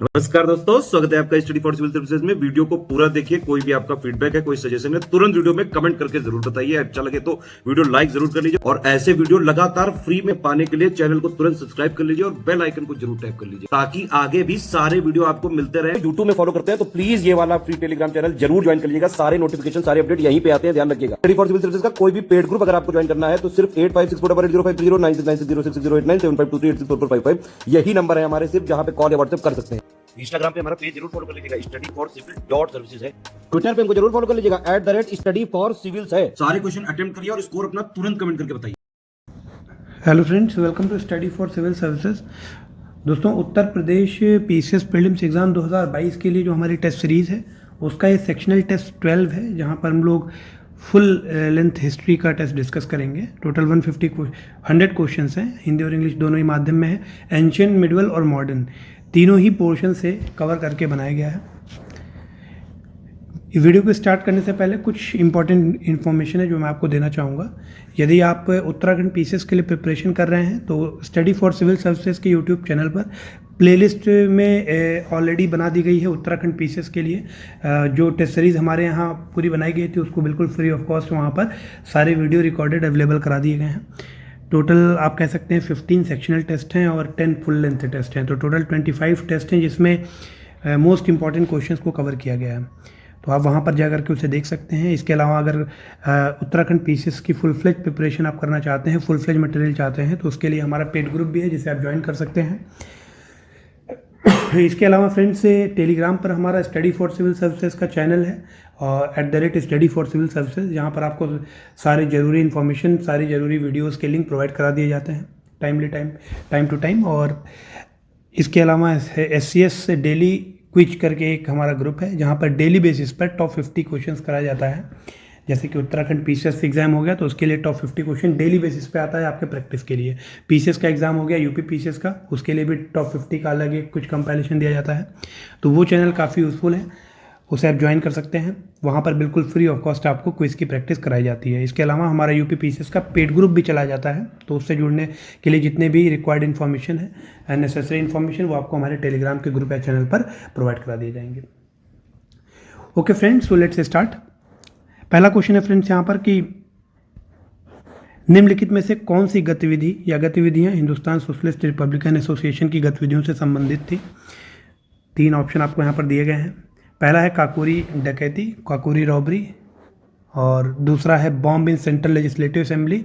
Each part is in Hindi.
नमस्कार दोस्तों, स्वागत है आपका स्टडी फॉर सिविल सर्विसेज में। वीडियो को पूरा देखिए। कोई भी आपका फीडबैक है, कोई सजेशन है, तुरंत वीडियो में कमेंट करके जरूर बताइए। अच्छा लगे तो वीडियो लाइक जरूर कर लीजिए और ऐसे वीडियो लगातार फ्री में पाने के लिए चैनल को तुरंत सब्सक्राइब कर लीजिए और बेल आइकन को जरूर टैप कर लीजिए ताकि आगे भी सारे वीडियो आपको मिलते रहे। यूट्यूब में फॉलो करते हैं तो प्लीज ये वाला फ्री टेलीग्राम चैनल जरूर ज्वाइन कर लीजिएगा। सारे नोटिफिकेशन, सारे अपडेट यहीं पे आते हैं, ध्यान रखिएगा। स्टडी फॉर सिविल सर्विसेज का कोई भी पेड ग्रुप अगर आपको ज्वाइन करना है तो सिर्फ 856480560660897523864455 यही नंबर है हमारे, सिर्फ जहां पे कॉल या व्हाट्सएप कर सकते हैं। इंस्टाग्राम पे हमारा पेज जरूर फॉलो कर लीजिएगा, studyforcivil.services है। ट्विटर पे हमको जरूर फॉलो कर लीजिएगा, @studyforcivils है। सारे क्वेश्चन अटेम्प्ट करिए और स्कोर अपना तुरंत कमेंट करके बताइए। Hello friends, welcome to study for civil services. दोस्तों, Uttar Pradesh PCS prelims exam 2022 के लिए जो हमारी टेस्ट सीरीज़ है उसका ये सेक्शनल टेस्ट 12 है, जहां पर हम लोग फुल लेंथ हिस्ट्री का टेस्ट डिस्कस करेंगे। टोटल 100 क्वेश्चंस हैं, हिंदी और इंग्लिश दोनों ही माध्यम में है। एंशिएंट, मिडवल और मॉडर्न तीनों ही पोर्शन से कवर करके बनाया गया है। वीडियो को स्टार्ट करने से पहले कुछ इंपॉर्टेंट इन्फॉर्मेशन है जो मैं आपको देना चाहूँगा। यदि आप उत्तराखंड पीसीएस के लिए प्रिपरेशन कर रहे हैं तो स्टडी फॉर सिविल सर्विसेज के यूट्यूब चैनल पर प्लेलिस्ट में ऑलरेडी बना दी गई है उत्तराखंड पीसीएस के लिए। जो टेस्ट सीरीज़ हमारे यहाँ पूरी बनाई गई थी उसको बिल्कुल फ्री ऑफ कॉस्ट वहाँ पर सारे वीडियो रिकॉर्डेड अवेलेबल करा दिए गए हैं। टोटल आप कह सकते हैं 15 सेक्शनल टेस्ट हैं और 10 फुल लेंथ टेस्ट हैं, तो टोटल 25 टेस्ट हैं जिसमें मोस्ट इंपॉर्टेंट क्वेश्चंस को कवर किया गया है। तो आप वहाँ पर जा कर के उसे देख सकते हैं। इसके अलावा अगर उत्तराखंड पीसीएस की फुल फ्लेज प्रिपरेशन आप करना चाहते हैं, फुल फ्लेज मटेरियल चाहते हैं, तो उसके लिए हमारा पेड ग्रुप भी है जिसे आप ज्वाइन कर सकते हैं। इसके अलावा फ्रेंड्स, टेलीग्राम पर हमारा स्टडी फॉर सिविल सर्विसेज का चैनल है और @study for civil services, जहाँ पर आपको सारे ज़रूरी इन्फॉर्मेशन, सारी ज़रूरी वीडियोस के लिंक प्रोवाइड करा दिए जाते हैं टाइम टू टाइम। और इसके अलावा SCS से डेली क्विज करके एक हमारा ग्रुप है जहाँ पर डेली बेसिस पर टॉप 50 क्वेश्चंस कराया जाता है। जैसे कि उत्तराखंड पीसीएस एग्जाम हो गया तो उसके लिए टॉप 50 क्वेश्चन डेली बेसिस पे आता है आपके प्रैक्टिस के लिए। पीसीएस का एग्जाम हो गया, यूपी पीसीएस का, उसके लिए भी टॉप 50 का अलग एक कुछ कंपाइलेशन दिया जाता है। तो वो चैनल काफ़ी यूज़फुल है, उसे आप ज्वाइन कर सकते हैं। वहाँ पर बिल्कुल फ्री ऑफ कॉस्ट आपको क्विज़ की प्रैक्टिस कराई जाती है। इसके अलावा हमारा यूपी पीसीएस का पेड ग्रुप भी चलाया जाता है, तो उससे जुड़ने के लिए जितने भी रिक्वायर्ड इन्फॉर्मेशन है, नेसेसरी इन्फॉर्मेशन, वो आपको हमारे टेलीग्राम के ग्रुप या चैनल पर प्रोवाइड करा दिए जाएंगे। Okay friends, so let's start. पहला क्वेश्चन है फ्रेंड्स यहाँ पर कि निम्नलिखित में से कौन सी गतिविधि या गतिविधियाँ हिंदुस्तान सोशलिस्ट रिपब्लिकन एसोसिएशन की गतिविधियों से संबंधित थी। 3 ऑप्शन आपको यहाँ पर दिए गए हैं। पहला है काकोरी डकैती, काकोरी रॉबरी, और दूसरा है bomb in central legislative assembly,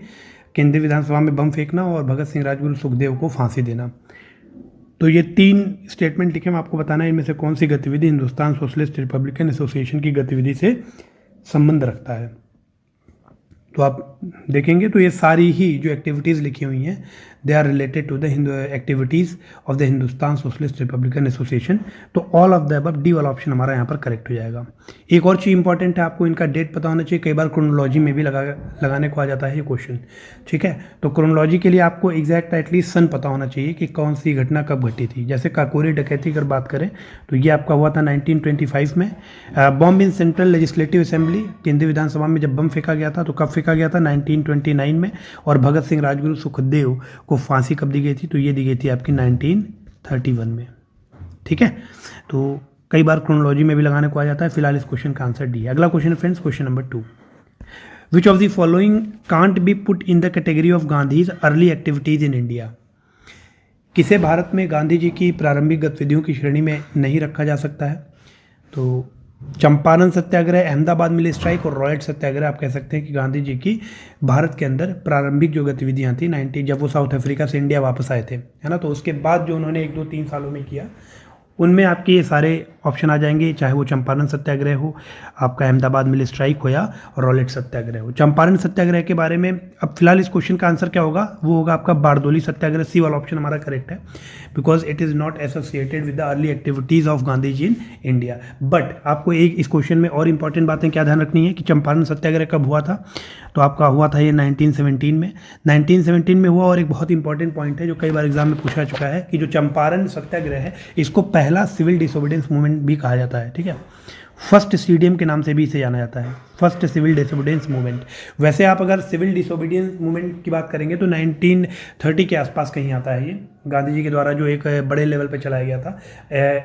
केंद्रीय विधानसभा में बम फेंकना, और भगत सिंह, राजगुरु, सुखदेव को फांसी देना। तो ये 3 स्टेटमेंट लिखे, मैं आपको बताना है इनमें से कौन सी गतिविधि हिंदुस्तान सोशलिस्ट रिपब्लिकन एसोसिएशन की गतिविधि से संबंध रखता है। तो आप देखेंगे तो ये सारी ही जो एक्टिविटीज़ लिखी हुई हैं they are related to the activities of the Hindustan socialist republican association. तो all of the above, D वाला ऑप्शन हमारा यहाँ पर करेक्ट हो जाएगा। एक और चीज़ इंपॉर्टेंट है, आपको इनका डेट पता होना चाहिए। कई बार क्रोनोलॉजी में भी लगाने को आ जाता है ये क्वेश्चन, ठीक है। तो क्रोनोलॉजी के लिए आपको एग्जैक्ट एटलीस्ट सन पता होना चाहिए कि कौन सी घटना कब घटी थी। जैसे काकोरी डकैती अगर बात करें तो ये आपका हुआ था 1925 में। Bomb in central legislative assembly, केंद्रीय विधानसभा में जब बम फेंका गया था तो कब फेंका गया था, 1929 में। और भगत सिंह, राजगुरु, सुखदेव को फांसी कब दी गई थी, तो ये दी गई थी आपकी 1931 में, ठीक है। तो कई बार क्रोनोलॉजी में भी लगाने को आ जाता है। फिलहाल इस क्वेश्चन का आंसर डी है। अगला क्वेश्चन है friends, question number 2। Which of the following can't be put in the category of Gandhi's early activities in India. किसे भारत में गांधी जी की प्रारंभिक गतिविधियों की श्रेणी में नहीं रखा जा सकता है। तो चंपारण सत्याग्रह, अहमदाबाद मिल स्ट्राइक और रॉयट सत्याग्रह आप कह सकते हैं कि गांधी जी की भारत के अंदर प्रारंभिक जो गतिविधियां थी 90, जब वो साउथ अफ्रीका से इंडिया वापस आए थे, है ना। तो उसके बाद जो उन्होंने 1, 2, 3 सालों में किया, उनमें आपके ये सारे ऑप्शन आ जाएंगे, चाहे वो चंपारण सत्याग्रह हो, आपका अहमदाबाद मिल स्ट्राइक हो, या रॉलेट सत्याग्रह हो। चंपारण सत्याग्रह के बारे में अब फिलहाल इस क्वेश्चन का आंसर क्या होगा, वो होगा आपका बारदोली सत्याग्रह। सी वाला ऑप्शन हमारा करेक्ट है, because it is not associated with the early activities of Gandhi ji in India. But आपको एक इस क्वेश्चन में और इंपॉर्टेंट बातें क्या ध्यान रखनी है कि चंपारण सत्याग्रह कब हुआ था, तो आपका हुआ था ये 1917 में। 1917 में हुआ। और एक बहुत इंपॉर्टेंट पॉइंट है जो कई बार एग्जाम में पूछा चुका है कि जो चंपारण सत्याग्रह है इसको पहला सिविल डिसोबीडियंस मूवमेंट भी कहा जाता है, ठीक है। फर्स्ट सीडीएम के नाम से भी इसे जाना जाता है, फर्स्ट सिविल डिसोबीडियंस मूवमेंट। वैसे आप अगर सिविल डिसोबीडियंस मूवमेंट की बात करेंगे तो 1930 के आसपास कहीं आता है ये, गांधी जी के द्वारा जो एक बड़े लेवल पे चलाया गया था।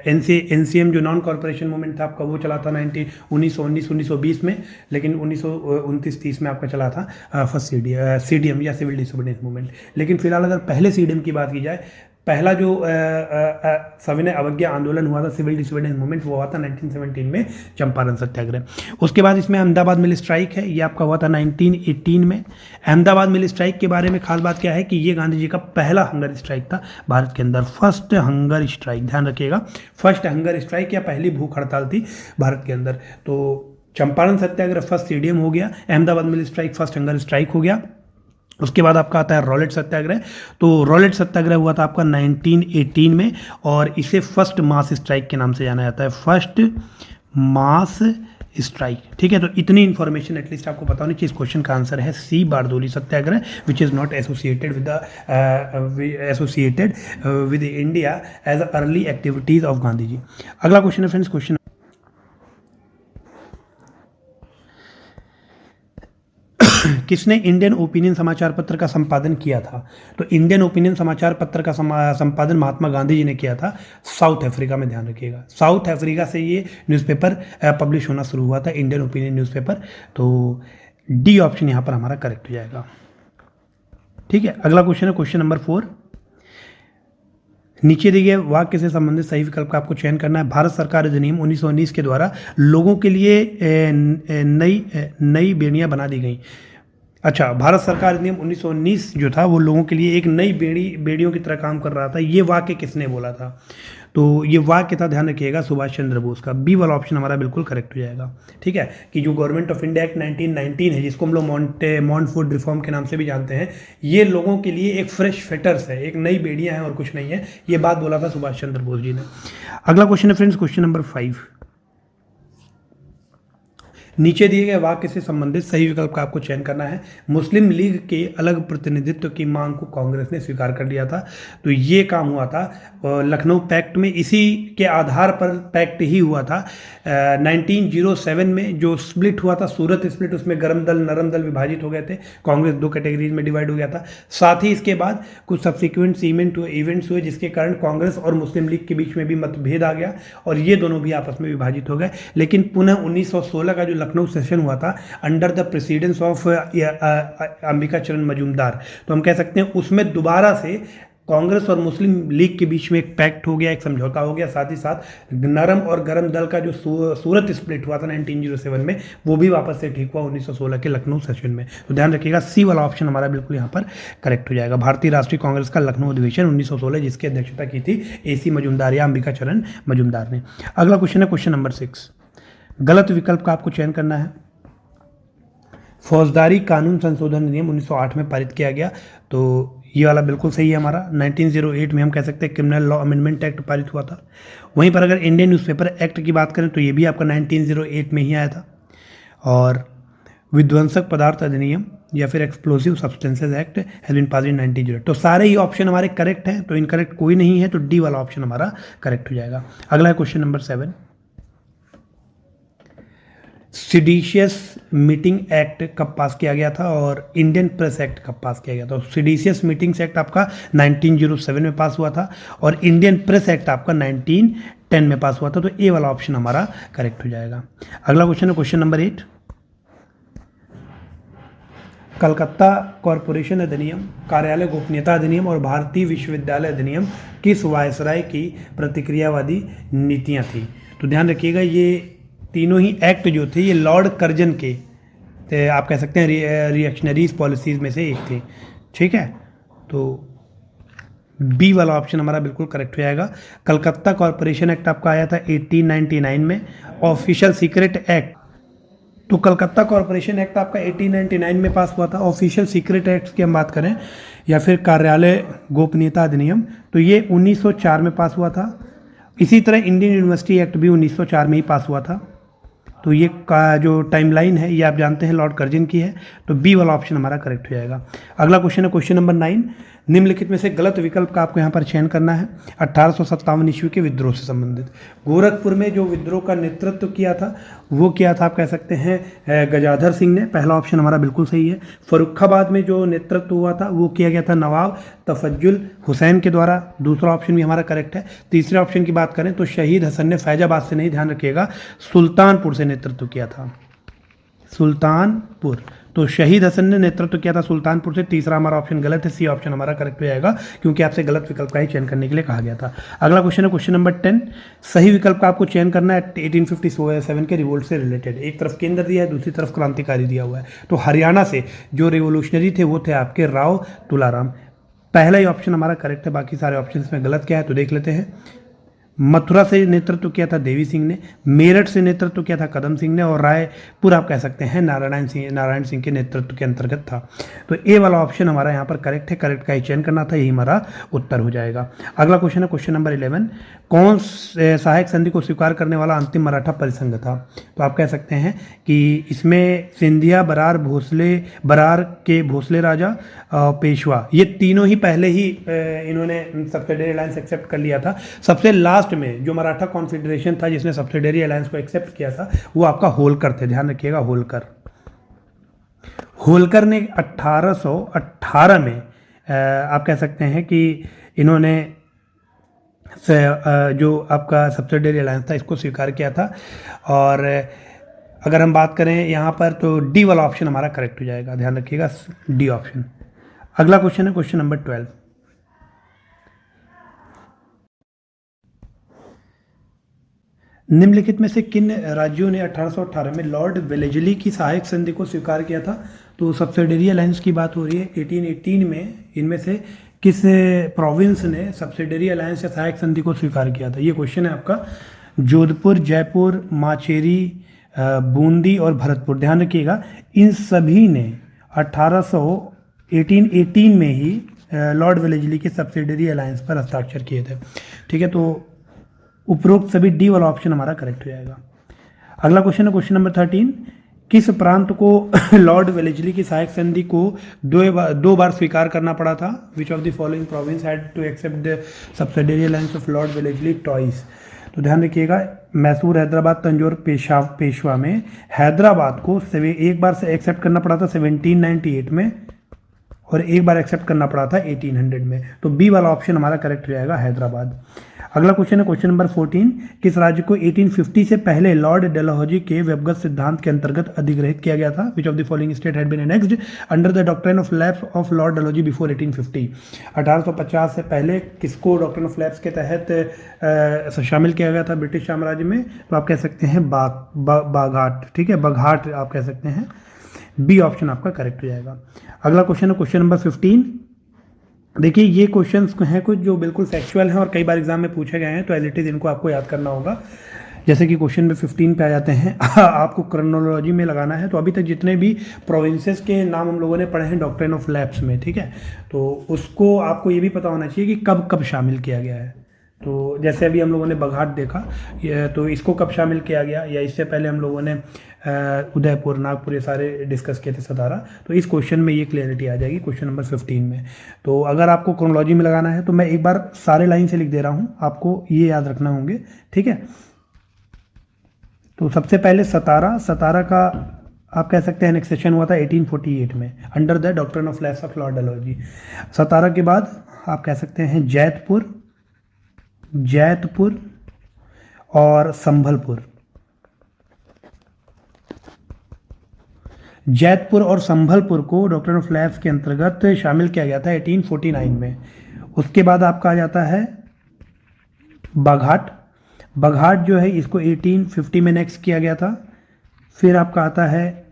एनसीएम जो नॉन कॉर्पोरेशन मूवमेंट था आपका, वो चला था 1919 में, लेकिन 1929-30 में आपका चला था फर्स्ट सीडीएम या सिविल डिसोबीडियंस मूवमेंट। लेकिन फिलहाल अगर पहले सीडीएम की बात की जाए, पहला जो सविनय अवज्ञा आंदोलन हुआ था, सिविल डिसोबीडियंस मूवमेंट, वो हुआ था 1917 में, चंपारण सत्याग्रह। उसके बाद इसमें अहमदाबाद मिल स्ट्राइक है, ये आपका हुआ था 1918 में। अहमदाबाद मिल स्ट्राइक के बारे में खास बात क्या है कि ये गांधी जी का पहला हंगर स्ट्राइक था भारत के अंदर, फर्स्ट हंगर स्ट्राइक, ध्यान रखिएगा, फर्स्ट हंगर स्ट्राइक या पहली भूख हड़ताल थी भारत के अंदर। तो चंपारण सत्याग्रह फर्स्ट सीडीएम हो गया, अहमदाबाद मिल स्ट्राइक फर्स्ट हंगर स्ट्राइक हो गया। उसके बाद आपका आता है रॉलेट सत्याग्रह। तो रॉलेट सत्याग्रह हुआ था आपका 1918 में, और इसे फर्स्ट मास स्ट्राइक के नाम से जाना जाता है, फर्स्ट मास स्ट्राइक, ठीक है। तो इतनी इन्फॉर्मेशन एटलीस्ट आपको पता होनी चाहिए। इस क्वेश्चन का आंसर है C, Bardoli Satyagraha, which is not associated with India as early activities of Gandhi ji. अगला क्वेश्चन है फ्रेंड्स, क्वेश्चन किसने इंडियन ओपिनियन समाचार पत्र का संपादन किया था? तो इंडियन ओपिनियन समाचार पत्र का संपादन महात्मा गांधी जी ने किया था साउथ अफ्रीका में, ध्यान रखिएगा। साउथ अफ्रीका से ये न्यूज़पेपर पब्लिश होना शुरू हुआ था, इंडियन ओपिनियन न्यूज़पेपर। तो डी ऑप्शन यहाँ पर हमारा करेक्ट हो जाएगा, ठीक है। अगला क्वेश्चन है क्वेश्चन नंबर 4। नीचे दिए गए वाक्य से संबंधित सही विकल्प का आपको चयन करना है। भारत सरकार अधिनियम 1919 के द्वारा लोगों के लिए नई बेड़ियां बना दी गई। अच्छा, भारत सरकार अधिनियम 1919 जो था वो लोगों के लिए एक नई बेड़ियों की तरह काम कर रहा था, ये वाक्य किसने बोला था? तो ये वाक्य था, ध्यान रखिएगा, सुभाष चंद्र बोस का। बी वाला ऑप्शन हमारा बिल्कुल करेक्ट हो जाएगा, ठीक है। कि जो गवर्नमेंट ऑफ इंडिया एक्ट 1919 है, जिसको हम लोग मॉन्टफोर्ड रिफॉर्म के नाम से भी जानते हैं, ये लोगों के लिए एक फ्रेश फिटर्स है, एक नई बेड़ियां हैं और कुछ नहीं है, ये बात बोला था सुभाष चंद्र बोस जी ने। अगला क्वेश्चन है फ्रेंड्स, क्वेश्चन नंबर 5। नीचे दिए गए वाक्य से संबंधित सही विकल्प का आपको चयन करना है। मुस्लिम लीग के अलग प्रतिनिधित्व की मांग को कांग्रेस ने स्वीकार कर लिया था। तो ये काम हुआ था लखनऊ पैक्ट में, इसी के आधार पर पैक्ट ही हुआ था। 1907 में जो स्प्लिट हुआ था, सूरत स्प्लिट, उसमें गरम दल नरम दल विभाजित हो गए थे, कांग्रेस 2 कैटेगरीज में डिवाइड हो गया था। साथ ही इसके बाद कुछ सब्सिक्वेंट इवेंट्स हुए जिसके कारण कांग्रेस और मुस्लिम लीग के बीच में भी मतभेद आ गया और ये दोनों भी आपस में विभाजित हो गए। लेकिन पुनः 1916 का जो लखनऊ सेशन हुआ था under the precedence of Ambika चरण मजूमदार, तो हम कह सकते हैं उसमें दोबारा से कांग्रेस और मुस्लिम लीग के बीच में एक पैक्ट हो गया, एक समझौता हो गया। साथ ही साथ नरम और गरम दल का जो सूरत स्प्लिट हुआ था 1907 में, वो भी वापस से ठीक हुआ 1916 के लखनऊ सेशन में। तो ध्यान रखिएगा, सी वाला ऑप्शन हमारा बिल्कुल यहाँ पर करेक्ट हो जाएगा। भारतीय राष्ट्रीय कांग्रेस का लखनऊ अधिवेशन 1916, जिसकी अध्यक्षता की थी AC मजूमदार या अंबिका चरण मजूमदार ने। अगला क्वेश्चन है क्वेश्चन नंबर 6। गलत विकल्प का आपको चयन करना है। फौजदारी कानून संशोधन अधिनियम 1908 में पारित किया गया, तो ये वाला बिल्कुल सही है हमारा। 1908 में हम कह सकते हैं क्रिमिनल लॉ अमेंडमेंट एक्ट पारित हुआ था। वहीं पर अगर इंडियन न्यूज़पेपर एक्ट की बात करें तो ये भी आपका 1908 में ही आया था। और विध्वंसक पदार्थ अधिनियम या फिर explosive substances act has been pass in 1908। तो सारे ही ऑप्शन हमारे करेक्ट हैं, तो इनकरेक्ट कोई नहीं है, तो डी वाला ऑप्शन हमारा करेक्ट हो जाएगा। अगला है question number 7। Seditious meeting act कब पास किया गया था और इंडियन प्रेस एक्ट कब पास किया गया था? सिडिशियस मीटिंग्स एक्ट आपका 1907 में पास हुआ था और इंडियन प्रेस एक्ट आपका 1910 में पास हुआ था। तो ए वाला ऑप्शन हमारा करेक्ट हो जाएगा। अगला क्वेश्चन है क्वेश्चन नंबर 8। कलकत्ता कॉरपोरेशन अधिनियम, कार्यालय गोपनीयता अधिनियम और भारतीय विश्वविद्यालय अधिनियम किस वायसराय की प्रतिक्रियावादी नीतियां थी? तो ध्यान रखिएगा, ये तीनों ही एक्ट जो थे ये लॉर्ड कर्जन के आप कह सकते हैं रिएक्शनरीज पॉलिसीज में से एक थे, ठीक है। तो बी वाला ऑप्शन हमारा बिल्कुल करेक्ट हो जाएगा। कलकत्ता कॉरपोरेशन एक्ट आपका आया था 1899 में। ऑफिशियल सीक्रेट एक्ट, तो कलकत्ता कॉरपोरेशन एक्ट आपका 1899 में पास हुआ था। ऑफिशियल सीक्रेट एक्ट की हम बात करें या फिर कार्यालय गोपनीयता अधिनियम, तो ये 1904 में पास हुआ था। इसी तरह इंडियन यूनिवर्सिटी एक्ट भी 1904 में ही पास हुआ था। तो ये का जो टाइमलाइन है ये आप जानते हैं लॉर्ड कर्जन की है, तो बी वाला ऑप्शन हमारा करेक्ट हो जाएगा। अगला क्वेश्चन है क्वेश्चन नंबर 9। निम्नलिखित में से गलत विकल्प का आपको यहाँ पर चयन करना है। 1857 ईस्वी के विद्रोह से संबंधित। गोरखपुर में जो विद्रोह का नेतृत्व किया था वो किया था, आप कह सकते हैं, गजाधर सिंह ने। पहला ऑप्शन हमारा बिल्कुल सही है। फर्रुखाबाद में जो नेतृत्व हुआ था वो किया गया था नवाब तफज्जुल हुसैन के द्वारा। दूसरा ऑप्शन भी हमारा करेक्ट है। तीसरे ऑप्शन की बात करें तो शहीद हसन ने फैजाबाद से नहीं, ध्यान रखिएगा, सुल्तानपुर से नेतृत्व किया था। सुल्तानपुर, तो शहीद हसन ने नेतृत्व किया था सुल्तानपुर से। तीसरा हमारा ऑप्शन गलत है, सी ऑप्शन हमारा करेक्ट हो जाएगा, क्योंकि आपसे गलत विकल्प का ही चयन करने के लिए कहा गया था। अगला क्वेश्चन है क्वेश्चन नंबर 10। सही विकल्प का आपको चयन करना है 1857 के रिवोल्ट से रिलेटेड। एक तरफ केंद्र दिया है, दूसरी तरफ क्रांतिकारी दिया हुआ है। तो हरियाणा से जो रिवोल्यूशनरी थे वो थे आपके राव तुलाराम। पहला ही ऑप्शन हमारा करेक्ट है, बाकी सारे ऑप्शन में गलत क्या है तो देख लेते हैं। मथुरा से नेतृत्व किया था देवी सिंह ने, मेरठ से नेतृत्व किया था कदम सिंह ने, और रायपुर आप कह सकते हैं नारायण सिंह के नेतृत्व के अंतर्गत था। तो ए वाला ऑप्शन हमारा यहाँ पर करेक्ट है, करेक्ट का ही चयन करना था, यही हमारा उत्तर हो जाएगा। अगला क्वेश्चन है क्वेश्चन नंबर 11। कौन सहायक संधि को स्वीकार करने वाला अंतिम मराठा परिसंघ था? तो आप कह सकते हैं कि इसमें सिंधिया, बरार, भोसले, बरार के भोसले राजा, पेशवा, ये तीनों ही पहले ही इन्होंने सब्सिडरी अलायंस एक्सेप्ट कर लिया था। सबसे लास्ट में जो मराठा कॉन्फेडरेशन था जिसने सब्सिडरी अलायंस को एक्सेप्ट किया था वो आपका होलकर थे, ध्यान रखिएगा, होलकर। होलकर ने 1818 में आप कह सकते हैं कि इन्होंने जो आपका सब्सिडरी अलायंस था इसको स्वीकार किया था। और अगर हम बात करें यहाँ पर तो डी वाला ऑप्शन हमारा करेक्ट हो जाएगा, ध्यान रखिएगा, डी ऑप्शन। अगला क्वेश्चन है क्वेश्चन नंबर 12। निम्नलिखित में से किन राज्यों ने 1818 में लॉर्ड वेलेस्ली की सहायक संधि को स्वीकार किया था? तो सब्सिडरी अलायंस की बात हो रही है। 1818 में इनमें से किस प्रोविंस ने सब्सिडरी अलायंस या सहायक संधि को स्वीकार किया था? ये क्वेश्चन है आपका। जोधपुर, जयपुर, माचेरी, बूंदी और भरतपुर। ध्यान रखिएगा, इन सभी ने 1818 में ही लॉर्ड वेलेस्ली के सब्सिडरी अलायंस पर हस्ताक्षर किए थे। ठीक है, तो उपरोक्त सभी डी वाला ऑप्शन हमारा करेक्ट हो जाएगा। अगला क्वेश्चन है क्वेश्चन नंबर 13। किस प्रांत को लॉर्ड वेलेस्ली की सहायक संधि को दो बार स्वीकार करना पड़ा था? Which of the following province had to accept the subsidiary alliance of Lord Wellesley twice? तो ध्यान रखिएगा, मैसूर, हैदराबाद, तंजौर, पेशवा में हैदराबाद को एक बार से एक्सेप्ट करना पड़ा था 1798 में, और एक बार एक्सेप्ट करना पड़ा था 1800 में। तो बी वाला ऑप्शन हमारा करेक्ट हो जाएगा, हैदराबाद। अगला क्वेश्चन है क्वेश्चन नंबर 14। किस राज्य को 1850 से पहले लॉर्ड डलहौजी के व्यवगत सिद्धांत के अंतर्गत अधिग्रहित किया गया था? Which of the following state had been annexed under the doctrine of lapse of Lord Dalhousie before 1850? 1850 से पहले किसको डॉक्ट्रिन ऑफ लैप्स के तहत शामिल किया गया था ब्रिटिश साम्राज्य में? तो आप कह सकते हैं बाघाट। ठीक है, बघाट आप कह सकते हैं। बी ऑप्शन आपका करेक्ट हो जाएगा। अगला क्वेश्चन है क्वेश्चन नंबर 15। देखिए, ये क्वेश्चंस हैं कुछ जो बिल्कुल फैक्चुअल हैं और कई बार एग्जाम में पूछे गए हैं, तो एज इट इज इनको आपको याद करना होगा। जैसे कि क्वेश्चन में 15 पे आ जाते हैं, आपको क्रोनोलॉजी में लगाना है। तो अभी तक जितने भी प्रोविंसेस के नाम हम लोगों ने पढ़े हैं डॉक्ट्रिन ऑफ लैप्स में, ठीक है, तो उसको आपको ये भी पता होना चाहिए कि कब कब शामिल किया गया है। तो जैसे अभी हम लोगों ने बघाट देखा, तो इसको कब शामिल किया गया, या इससे पहले हम लोगों ने उदयपुर, नागपुर, ये सारे डिस्कस किए थे, सतारा। तो इस क्वेश्चन में ये क्लियरिटी आ जाएगी क्वेश्चन नंबर 15 में। तो अगर आपको क्रोनोलॉजी में लगाना है तो मैं एक बार सारे लाइन से लिख दे रहा हूँ, आपको ये याद रखना होंगे। ठीक है, तो सबसे पहले सतारा का आप कह सकते हैं एनेक्सेशन हुआ था 1848 में under the doctrine of lapse of Lord Dalhousie. Satara के बाद आप कह सकते हैं जैतपुर और संभलपुर। जैतपुर और संभलपुर को डॉक्ट्रिन ऑफ लैप्स के अंतर्गत शामिल किया गया था 1849 में। उसके बाद आपका आ जाता है बघाट जो है इसको 1850 में नेक्स्ट किया गया था। फिर आपका आता है